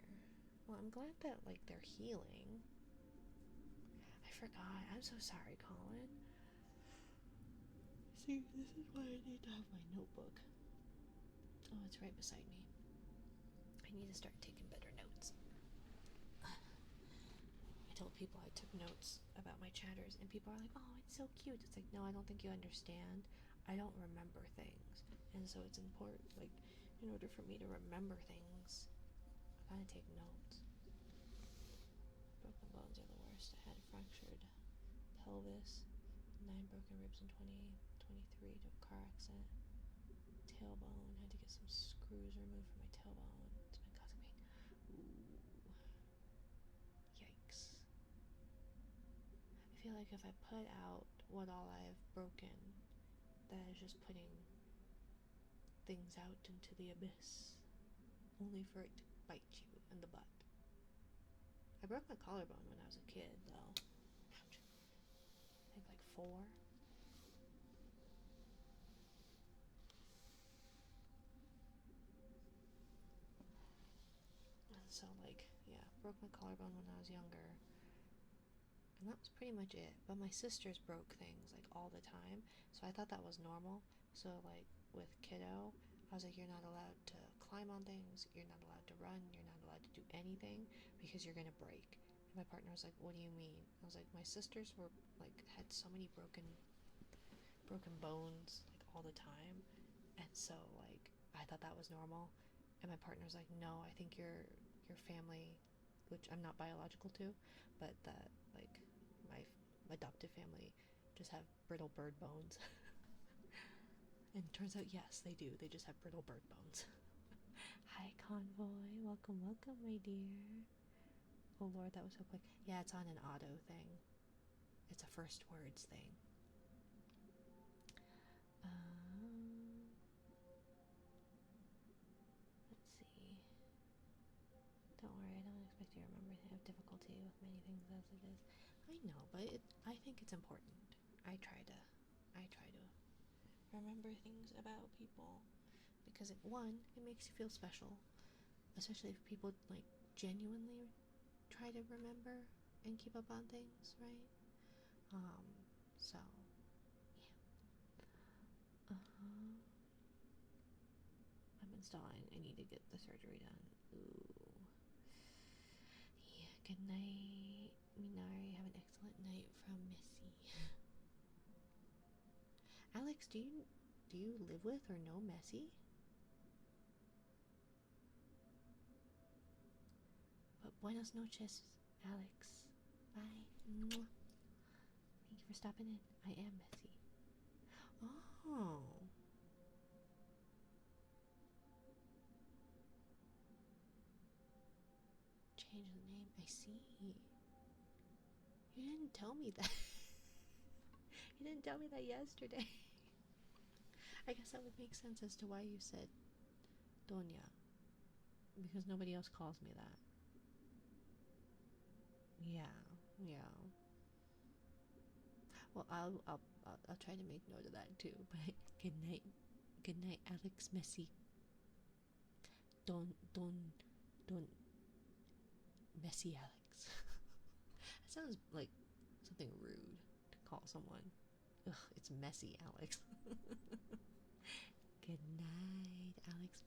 S1: Well, I'm glad that, like, they're healing. I forgot. I'm so sorry, Colin. See, this is why I need to have my notebook. Oh, it's right beside me. I need to start taking better notes. I told people I took notes about my chatters, and people are like, oh, it's so cute. It's like, no, I don't think you understand. I don't remember things. And so it's important, like, in order for me to remember things, I gotta take notes. Broken bones are the worst. I had a fractured pelvis, 9 broken ribs in 2023 to a car accident. Tailbone, had to get some screws removed from my tailbone. It's been causing pain. Ooh. Yikes. I feel like if I put out what all I've broken, that is just putting things out into the abyss, only for it to bite you in the butt. I broke my collarbone when I was a kid, though. Ouch. I think like 4. So, like, yeah, broke my collarbone when I was younger. And that was pretty much it. But my sisters broke things, like, all the time. So I thought that was normal. So, like, with kiddo, I was like, you're not allowed to climb on things. You're not allowed to run. You're not allowed to do anything because you're going to break. And my partner was like, what do you mean? I was like, my sisters were, like, had so many broken bones, like, all the time. And so, like, I thought that was normal. And my partner was like, no, I think your family, which I'm not biological to, but that, like, my adoptive family just have brittle bird bones. And it turns out, yes, they do. They just have brittle bird bones. Hi, Convoy. Welcome, welcome, my dear. Oh, Lord, that was so quick. Yeah, it's on an auto thing. It's a first words thing. Let's see. Don't worry, I don't expect you to remember. I have difficulty with many things as it is. I know, but I think it's important. I try to remember things about people because one, it makes you feel special, especially if people like genuinely try to remember and keep up on things, right? So yeah. I'm installing. I need to get the surgery done. Ooh. Yeah. Good night, Minari. Have an excellent night from Missy. Alex, do you live with or know Messi? But buenos noches, Alex. Bye. Mwah. Thank you for stopping in. I am Messi. Oh. Change the name. I see. You didn't tell me that. You didn't tell me that yesterday. I guess that would make sense as to why you said Doña. Because nobody else calls me that. Yeah. Well, I'll try to make note of that too. But good night, Alex Messi. Don Messi Alex. That sounds like something rude to call someone. Ugh, it's messy, Alex. Good night, Alex.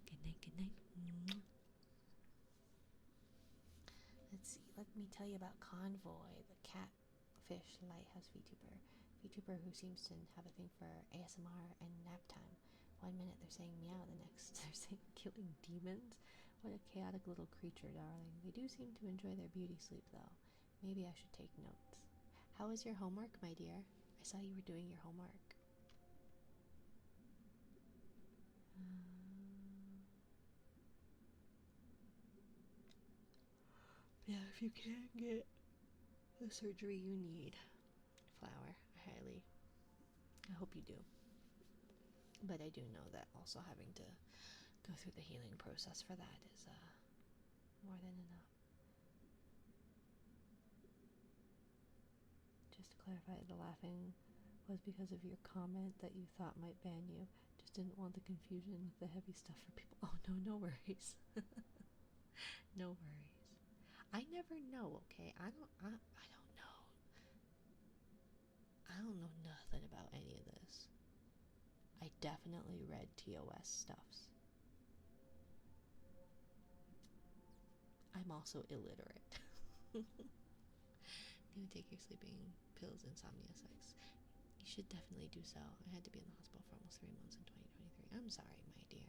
S1: Good night. Let's see. Let me tell you about Convoy, the catfish lighthouse VTuber. VTuber who seems to have a thing for ASMR and nap time. 1 minute they're saying meow, the next they're saying killing demons. What a chaotic little creature, darling. They do seem to enjoy their beauty sleep, though. Maybe I should take notes. How was your homework, my dear? I saw you were doing your homework. Yeah, if you can't get the surgery you need, Flower, I hope you do. But I do know that also having to go through the healing process for that is more than enough. Just to clarify, the laughing was because of your comment that you thought might ban you. Just didn't want the confusion with the heavy stuff for people. Oh no worries. No worries. I never know, okay? I don't know. I don't know nothing about any of this. I definitely read TOS stuffs. I'm also illiterate. You take your sleeping pills, insomnia sex. You should definitely do so. I had to be in the hospital for almost 3 months in 2023. I'm sorry, my dear.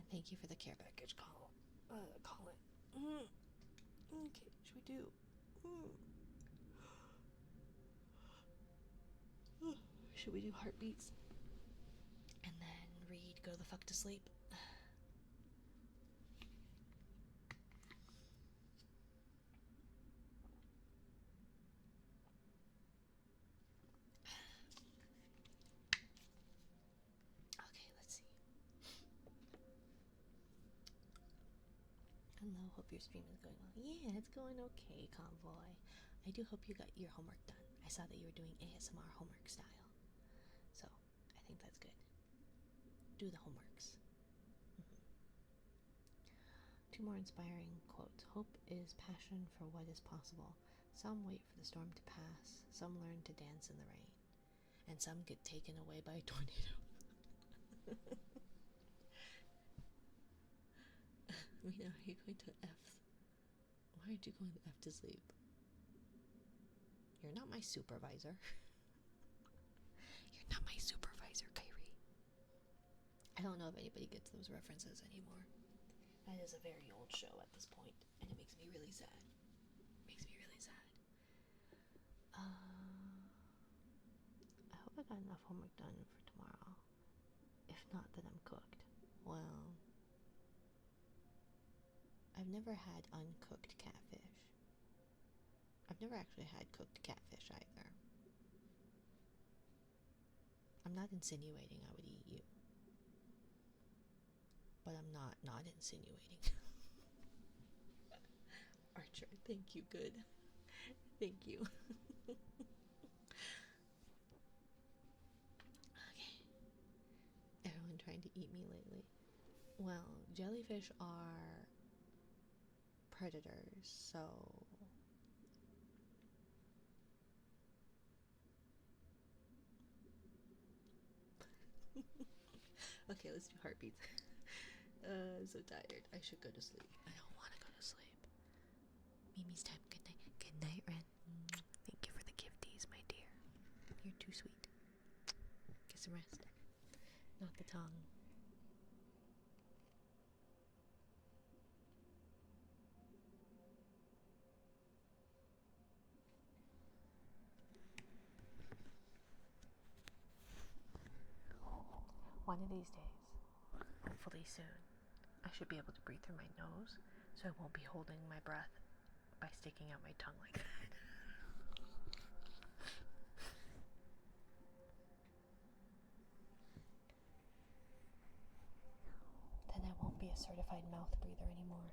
S1: And thank you for the care package call. Call it. Okay, should we do? Should we do heartbeats? And then read Go the Fuck to Sleep? Okay, let's see. Hello, hope your stream is going well. Yeah, it's going okay, Convoy. I do hope you got your homework done. I saw that you were doing ASMR homework style. So, I think that's good. Do the homeworks. Two more inspiring quotes. Hope is passion for what is possible. Some wait for the storm to pass. Some learn to dance in the rain. And some get taken away by a tornado. Mina, are you going to F? Why aren't you going to F to sleep? You're not my supervisor. You're not my supervisor, Kyrie. I don't know if anybody gets those references anymore. That is a very old show at this point, and it makes me really sad. I hope I got enough homework done for tomorrow. If not, then I'm cooked. Well, I've never had uncooked catfish. never actually had cooked catfish either. I'm not insinuating I would eat you, but I'm not insinuating. Archer, thank you, good. Thank you. Okay. Everyone trying to eat me lately. Well, jellyfish are predators, so okay, let's do heartbeats. I'm so tired. I should go to sleep. I don't want to go to sleep. Mimi's time. Good night. Good night, Ren. Thank you for the gifties, my dear. You're too sweet. Get some rest. Not the tongue. One of these days, hopefully soon, I should be able to breathe through my nose, so I won't be holding my breath by sticking out my tongue like that. Then I won't be a certified mouth breather anymore.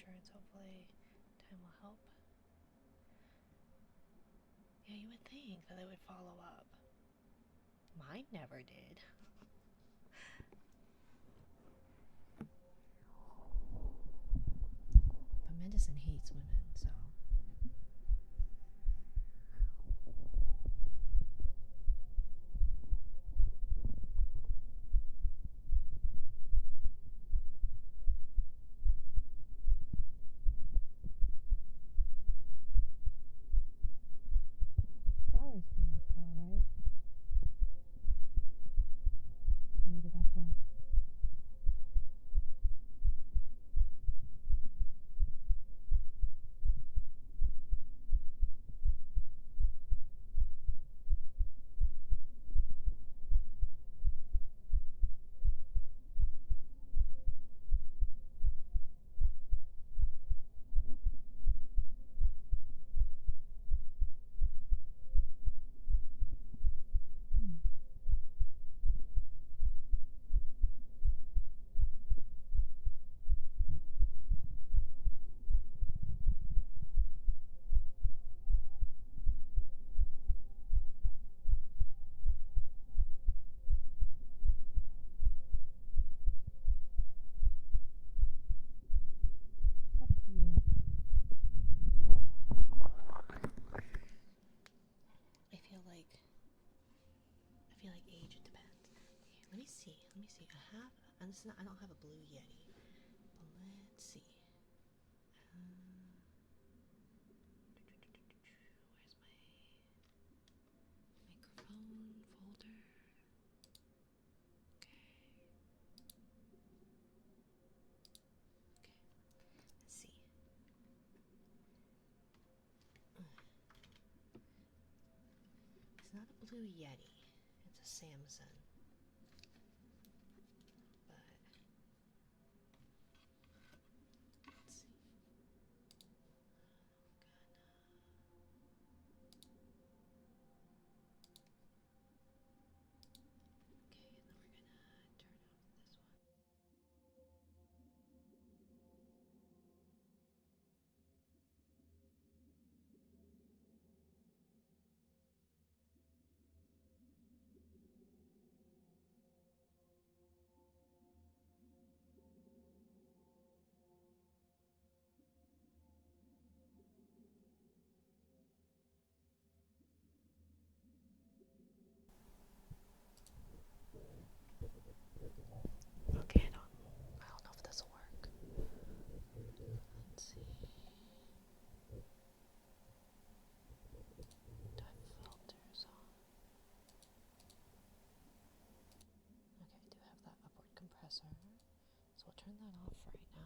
S1: insurance. Hopefully time will help. Yeah, you would think that they would follow up. Mine never did. But medicine hates women, so. Flowers female though, right? So maybe that's why. let me see. I have, and this is not, I don't have a blue Yeti, but let's see. Where's my microphone folder? Okay, let's see. It's not a blue Yeti. It's a Samsung. But let's see. Okay, and then we're gonna turn off this one. Okay, I don't know if this will work. Let's see. Do I have filters on? Okay, I do have that upward compressor. So we'll turn that off right now. I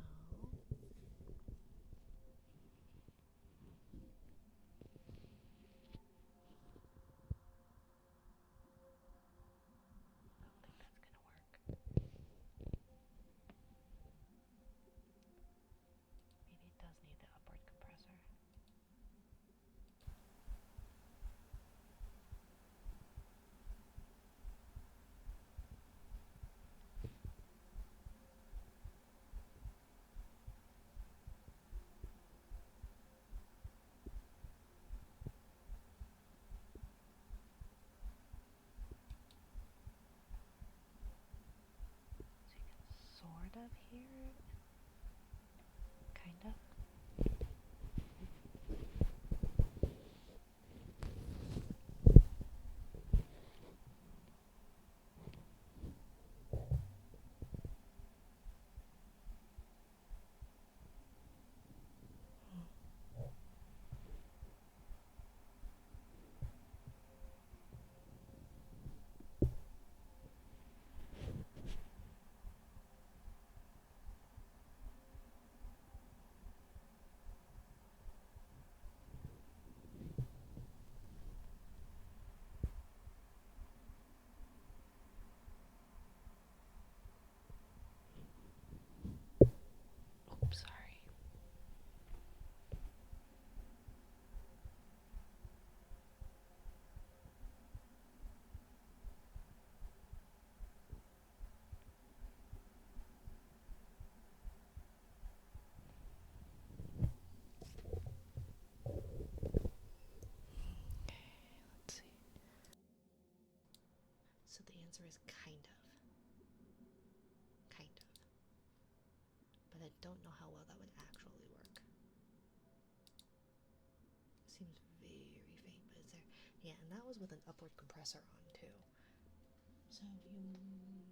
S1: don't think that's gonna work. Maybe it does need the upward compressor. So you can sort of hear it. Kind of. Oops, sorry. Okay, let's see. So the answer is kind of. Kind of. But I don't know how well that would actually work. Seems very faint, but it's there. Yeah, and that was with an upward compressor on too. So you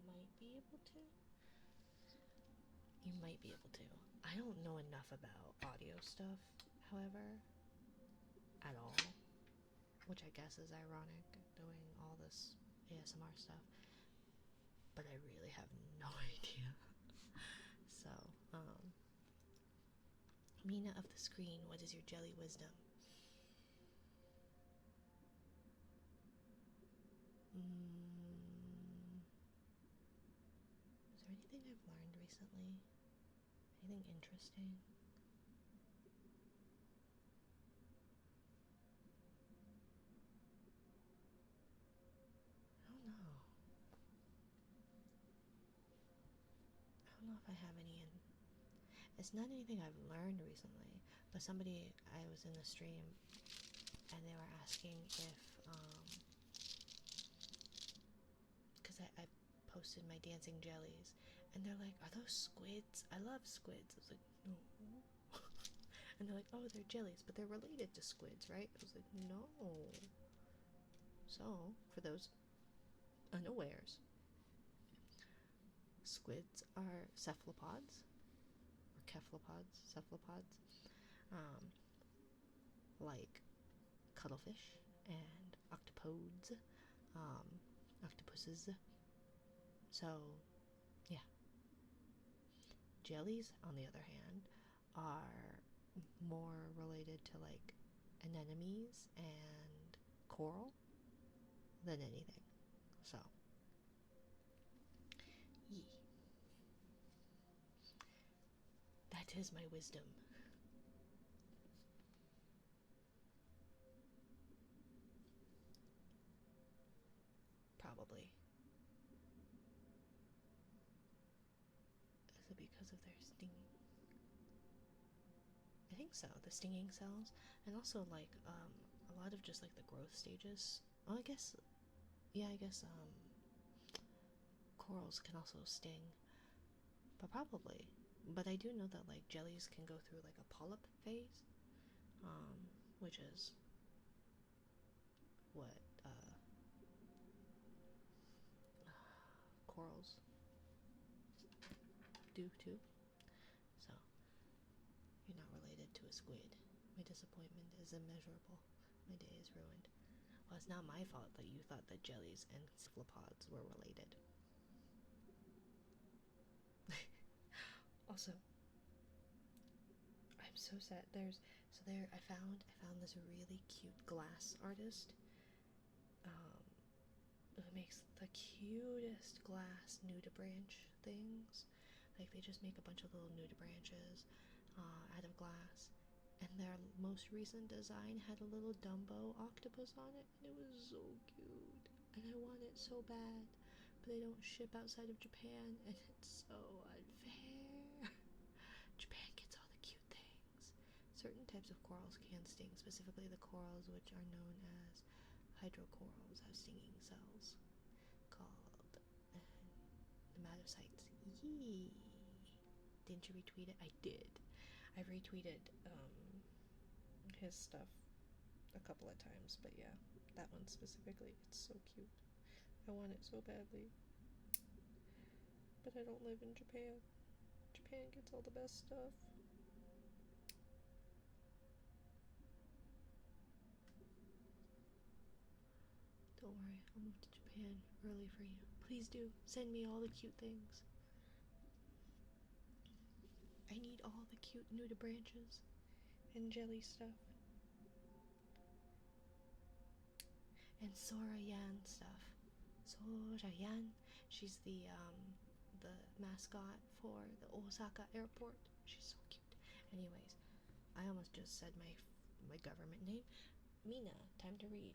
S1: might be able to. You might be able to. I don't know enough about audio stuff, however, at all. Which I guess is ironic, doing all this ASMR stuff. But I really have no idea. So, Mina of the screen, what is your jelly wisdom? Is there anything I've learned recently? Anything interesting? I don't know. I don't know if I have any. It's not anything I've learned recently, but I was in the stream and they were asking if, because I posted my dancing jellies, and they're like, are those squids? I love squids. I was like, no. And they're like, oh, they're jellies, but they're related to squids, right? I was like, no. So, for those unawares, Squids are cephalopods, or cephalopods, um, like cuttlefish and octopodes, um, octopuses. So, yeah. Jellies, on the other hand, are more related to like anemones and coral than anything. So, yee. That is my wisdom. Probably. Is it because of their stinging? I think so. The stinging cells, and also like a lot of just like the growth stages. Well, I guess, yeah, I guess corals can also sting, but probably. But I do know that like jellies can go through like a polyp phase, which is what corals do too. So you're not related to a squid. My disappointment is immeasurable. My day is ruined. Well, it's not my fault that you thought that jellies and cephalopods were related. Also, I'm so sad. I found this really cute glass artist who makes the cutest glass nudibranch things. Like they just make a bunch of little nudibranches out of glass. And their most recent design had a little Dumbo octopus on it, and it was so cute. And I want it so bad, but they don't ship outside of Japan, and it's so unfair. Japan gets all the cute things. Certain types of corals can sting, specifically the corals which are known as hydrocorals have stinging cells called nematocytes. Yee! Didn't you retweet it? I did. I've retweeted his stuff a couple of times, but yeah, that one specifically, it's so cute. I want it so badly. But I don't live in Japan. Japan gets all the best stuff. Don't worry, I'll move to Japan early for you. Please do. Send me all the cute things. I need all the cute nudibranches and jelly stuff. And Sora Yan stuff. Sora Yan, she's the mascot for the Osaka airport. She's so cute. Anyways, I almost just said my government name. Mina, time to read.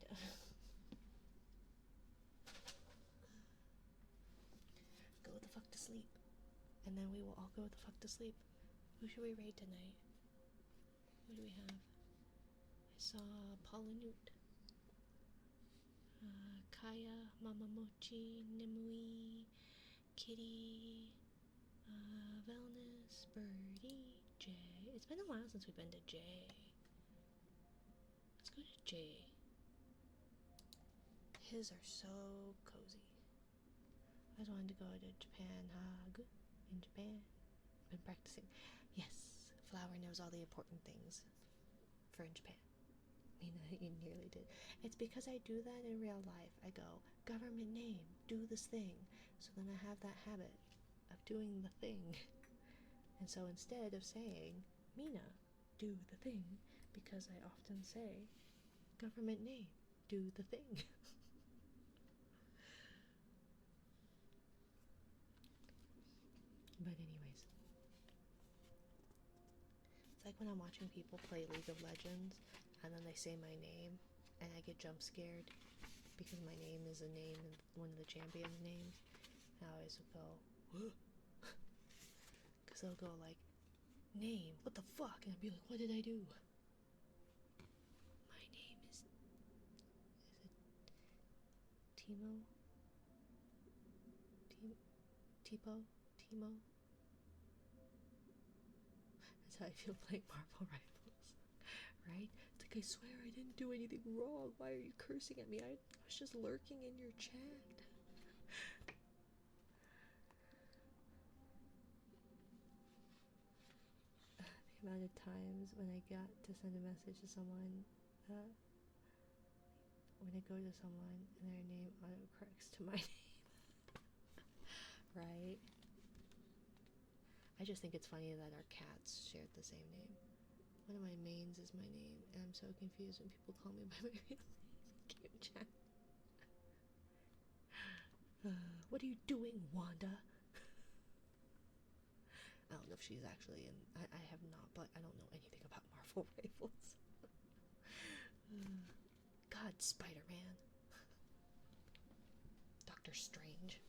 S1: Go the fuck to sleep. And then we will all go the fuck to sleep. Who should we raid tonight? Who do we have? I saw Palanute. Kaya, Mamamochi, Nimui, Kitty, Wellness, Birdie, Jay. It's been a while since we've been to Jay. Let's go to Jay. His are so cozy. I just wanted to go to Japan. Hagu in Japan. Been practicing. Yes, Flower knows all the important things for in Japan. You nearly did. It's because I do that in real life. I go, government name, do this thing. So then I have that habit of doing the thing. And so instead of saying, Mina, do the thing, because I often say, government name, do the thing. But anyways. It's like when I'm watching people play League of Legends and then they say my name and I get jump scared because my name is a name in one of the champions' names. And I always go, what? Because they'll go like, name, what the fuck? And I'll be like, what did I do? My name is it Timo? Timo? That's how I feel playing Marvel Rifles. Right? It's like, I swear I didn't do anything wrong. Why are you cursing at me? I was just lurking in your chat. amount of times when I got to send a message to someone, when I go to someone and their name autocorrects to my name, right? I just think it's funny that our cats shared the same name. One of my mains is my name, and I'm so confused when people call me by my real name in game chat. What are you doing, Wanda? I don't know if she's actually in. I have not, but I don't know anything about Marvel rivals. God, Spider-Man. Doctor Strange.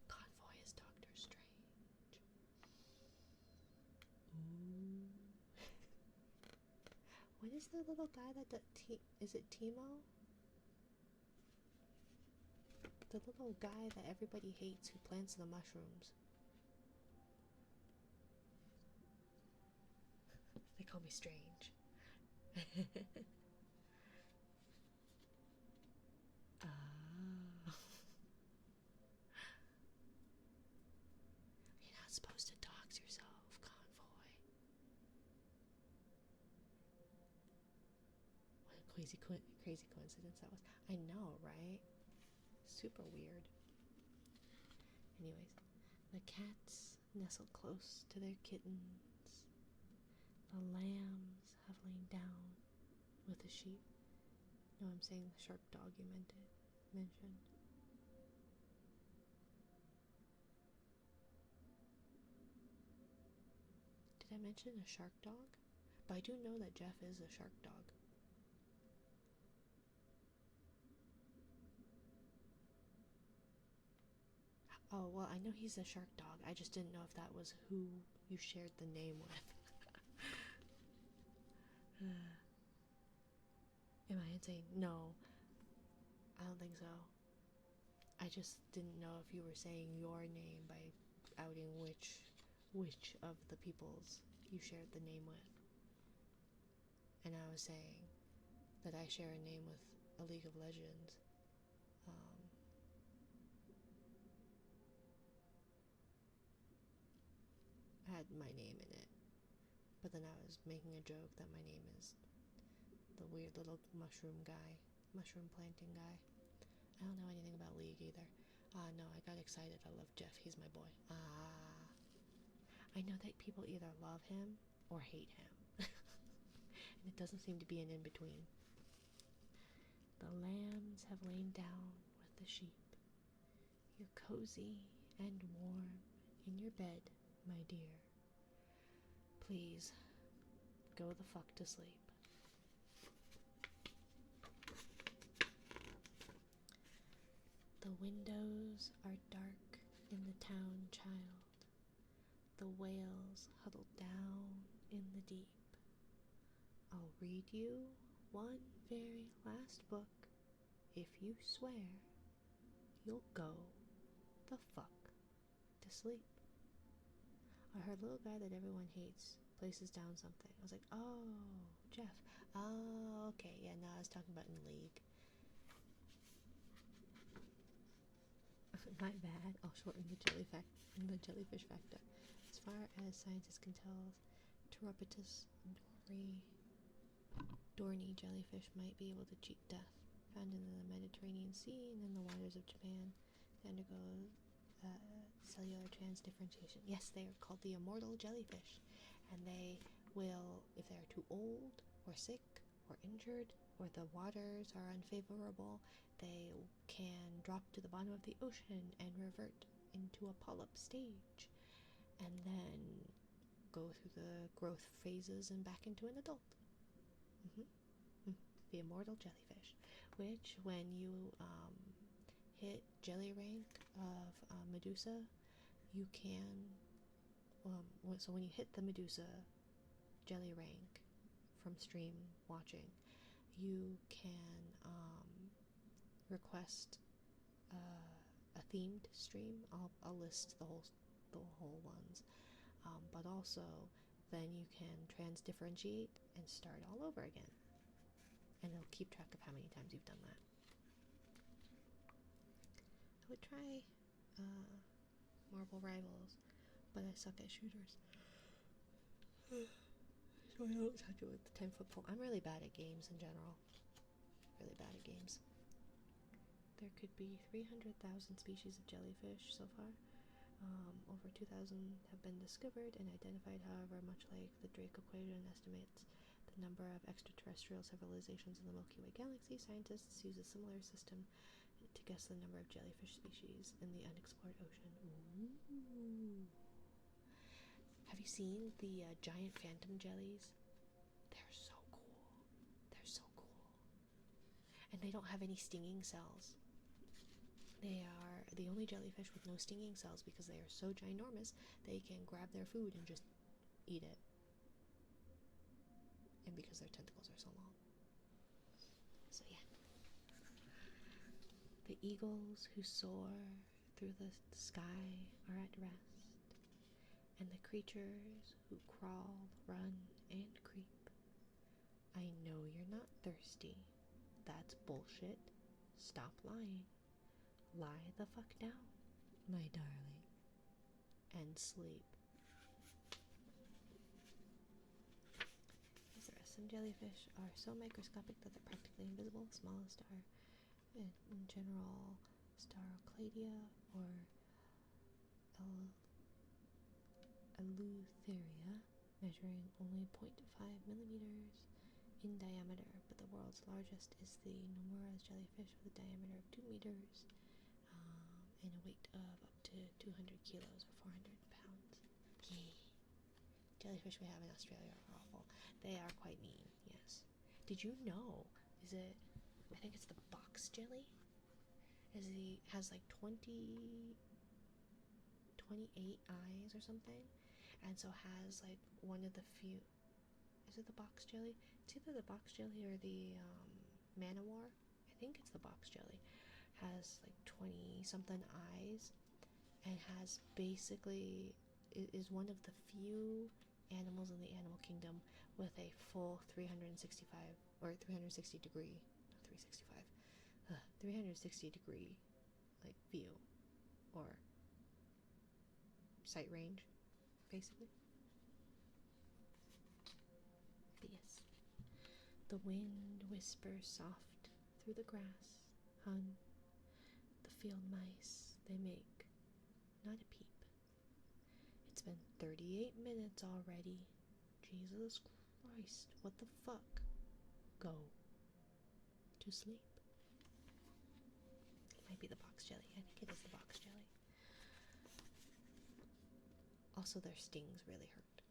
S1: Convoy is Doctor Strange. Ooh. What is the little guy that is it Timo? The little guy that everybody hates who plants the mushrooms. They call me Strange. You're not supposed to dox yourself, Convoy. What a crazy coincidence that was. I know, right? Super weird. Anyways, the cats nestle close to their kittens. The lambs have lain down with the sheep. No, I'm saying the shark dog you mentioned. Did I mention a shark dog? But I do know that Jeff is a shark dog. Oh, well, I know he's a shark dog. I just didn't know if that was who you shared the name with. Am I insane? No, I don't think so. I just didn't know if you were saying your name by outing which of the peoples you shared the name with. And I was saying that I share a name with a League of Legends. Had my name in it, but then I was making a joke that my name is the weird little mushroom planting guy. I don't know anything about League either. No, I got excited. I love Jeff. He's my boy. I know that people either love him or hate him. And it doesn't seem to be an in-between. The lambs have lain down with the sheep. You're cozy and warm in your bed, my dear. Please, go the fuck to sleep. The windows are dark in the town, child. The whales huddle down in the deep. I'll read you one very last book if you swear you'll go the fuck to sleep. I heard little guy that everyone hates places down something. I was like, oh, Jeff. Oh, okay. Yeah, no, I was talking about in League. My bad. I'll shorten the jellyfish factor. As far as scientists can tell, Pteropus dorny jellyfish might be able to cheat death. Found in the Mediterranean Sea and in the waters of Japan, they undergo cellular transdifferentiation. Yes, they are called the immortal jellyfish, and they will, if they are too old or sick or injured or the waters are unfavorable, they can drop to the bottom of the ocean and revert into a polyp stage, and then go through the growth phases and back into an adult. The immortal jellyfish, which when you hit jelly rank of Medusa, you can, so when you hit the Medusa jelly rank from stream watching, you can request a themed stream. I'll list the whole ones, but also then you can transdifferentiate and start all over again, and it'll keep track of how many times you've done that. I would try Marvel Rivals, but I suck at shooters. So I don't touch it with the 10-foot pole. I'm really bad at games in general. Really bad at games. There could be 300,000 species of jellyfish so far. Over 2,000 have been discovered and identified, however, much like the Drake equation estimates the number of extraterrestrial civilizations in the Milky Way galaxy. Scientists use a similar system to guess the number of jellyfish species in the unexplored ocean. Ooh. Have you seen the giant phantom jellies? They're so cool. They're so cool. And they don't have any stinging cells. They are the only jellyfish with no stinging cells because they are so ginormous they can grab their food and just eat it. And because their tentacles are so long. So yeah. The eagles who soar through the sky are at rest, and the creatures who crawl, run, and creep. I know you're not thirsty. That's bullshit. Stop lying. Lie the fuck down, my darling, and sleep. Some jellyfish are so microscopic that they're practically invisible. Smallest are, in general, Starocladia or Eleutheria, measuring only 0.5 millimeters in diameter, but the world's largest is the Nomura's jellyfish with a diameter of 2 meters and a weight of up to 200 kilos or 400 pounds. Yeah. Jellyfish we have in Australia are awful. They are quite mean, yes. Did you know, I think it's the box jelly? Has like 28 eyes or something, and so has like one of the few, is it the box jelly? It's either the box jelly or the Manowar. I think it's the box jelly. Has like 20 something eyes, and has basically, is one of the few animals in the animal kingdom with a full 360 degree, 360 degree like view or sight range, basically. But yes, the wind whispers soft through the grass, hun. The field mice, they make not a peep. It's been 38 minutes already. Jesus Christ, what the fuck? Go to sleep. It might be the box jelly. I think it is the box jelly. Also, their stings really hurt.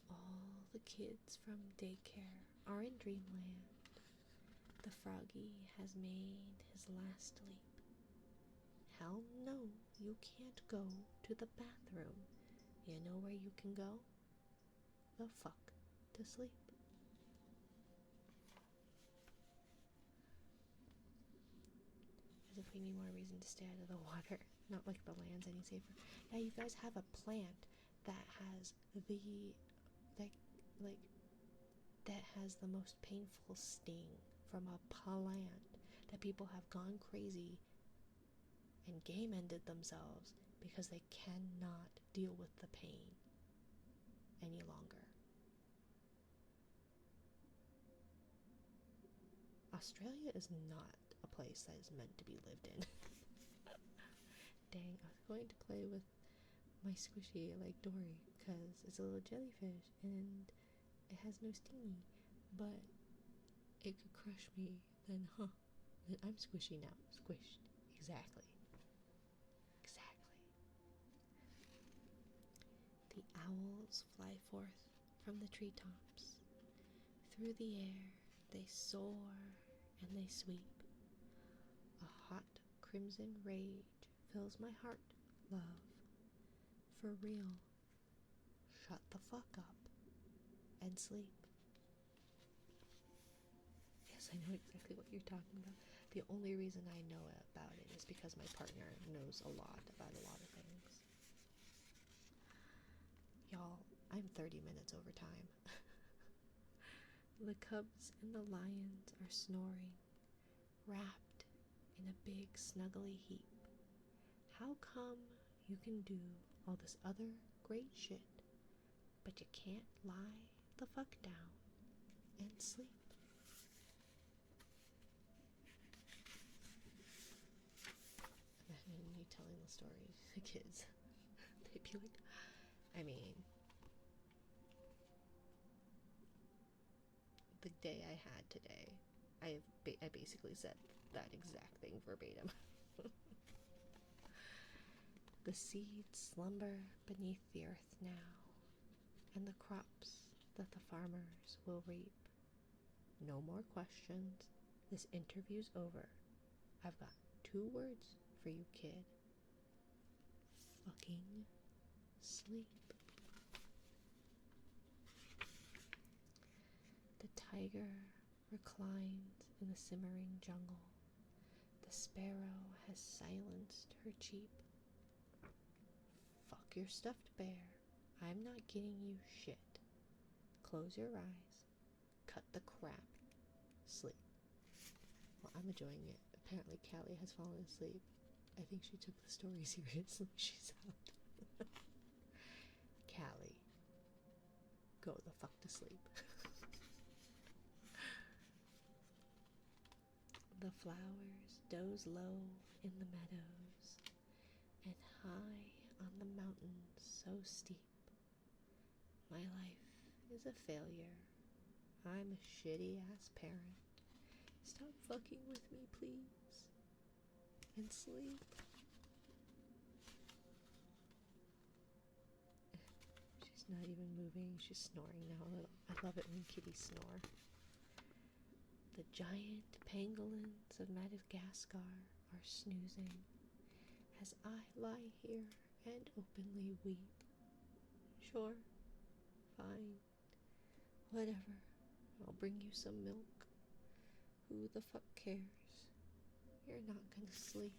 S1: All the kids from daycare are in dreamland. The froggy has made his last leap. Hell no, you can't go to the bathroom. You know where you can go? The fuck to sleep. As if we need more reason to stay out of the water. Not like the land's any safer. Yeah, you guys have a plant that has that has the most painful sting from a plant that people have gone crazy and game-ended themselves because they cannot deal with the pain any longer. Australia is not a place that is meant to be lived in. Dang, I was going to play with my squishy like Dory because it's a little jellyfish and it has no stingy, but it could crush me, then I'm squishy now. Squished. Exactly. The owls fly forth from the treetops. Through the air they soar and they sweep. A hot crimson rage fills my heart, love. For real. Shut the fuck up and sleep. Yes, I know exactly what you're talking about. The only reason I know about it is because my partner knows a lot about a lot of things. Y'all, I'm 30 minutes over time. The cubs and the lions are snoring, wrapped in a big snuggly heap. How come you can do all this other great shit. But you can't lie the fuck down and sleep. Imagine me telling the story to the kids. They'd be like, I mean, the day I had today, I basically said that exact thing verbatim. The seeds slumber beneath the earth now, and the crops that the farmers will reap. No more questions. This interview's over. I've got 2 words for you, kid. Fucking sleep. The tiger reclines in the simmering jungle. The sparrow has silenced her cheep. Fuck your stuffed bear. I'm not getting you shit. Close your eyes. Cut the crap. Sleep. Well, I'm enjoying it. Apparently Callie has fallen asleep. I think she took the story seriously. She's out. Callie, go the fuck to sleep. The flowers doze low in the meadows, and high on the mountains so steep. My life is a failure. I'm a shitty ass parent. Stop fucking with me, please. And sleep. She's not even moving. She's snoring now a little. I love it when kitties snore. The giant pangolins of Madagascar are snoozing as I lie here and openly weep. Sure, fine, whatever. I'll bring you some milk. Who the fuck cares? You're not gonna sleep.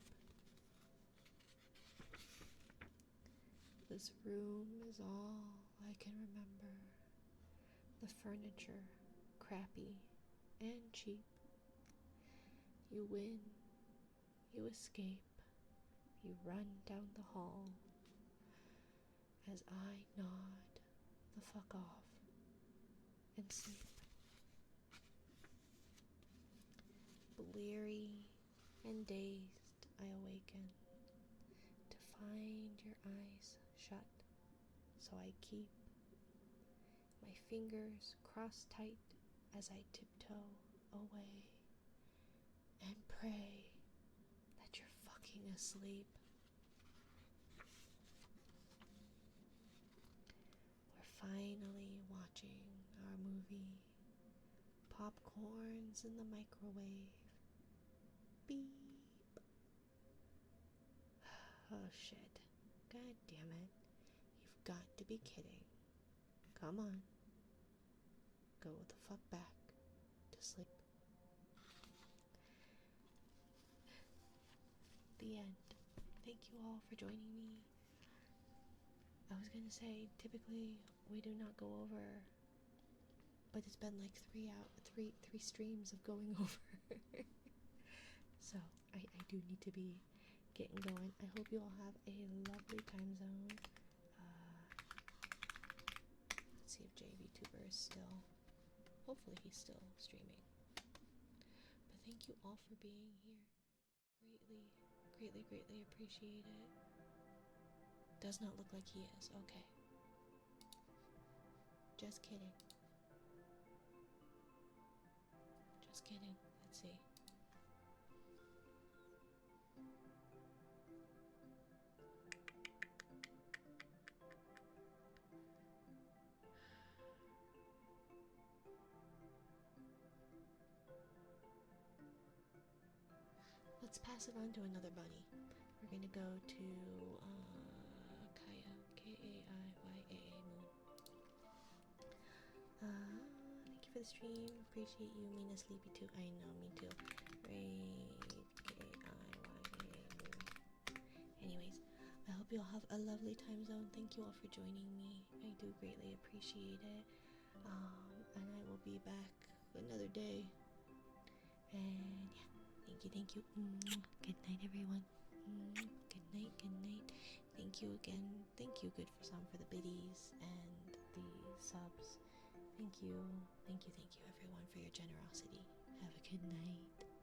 S1: This room is all I can remember. The furniture, crappy and cheap. You win, you escape, you run down the hall as I nod the fuck off and sleep. Bleary and dazed, I awaken to find your eyes shut, so I keep my fingers crossed tight as I tiptoe away and pray that you're fucking asleep. We're finally watching our movie. Popcorn's in the microwave. Beep. Oh shit. God damn it. You've got to be kidding. Come on. Go the fuck back to sleep. The end. Thank you all for joining me. I was gonna say, typically we do not go over, but it's been like three streams of going over. So I do need to be getting going. I hope you all have a lovely time zone. Let's see if JVTuber is still, hopefully he's still streaming. But thank you all for being here. Greatly appreciate it. Does not look like he is. Okay. Just kidding. Just kidding. Let's see. Let's pass it on to another bunny. We're gonna go to Kaya, Kaiyaa Moon. Thank you for the stream. Appreciate you. Mina sleepy too. I know, me too. Raid Kaiyaa Moon. Anyways, I hope you all have a lovely time zone. Thank you all for joining me. I do greatly appreciate it. And I will be back another day. And yeah. Thank you. Good night, everyone. Good night. Thank you again. Thank you, Good for Some, for the biddies and the subs. Thank you, everyone, for your generosity. Have a good night.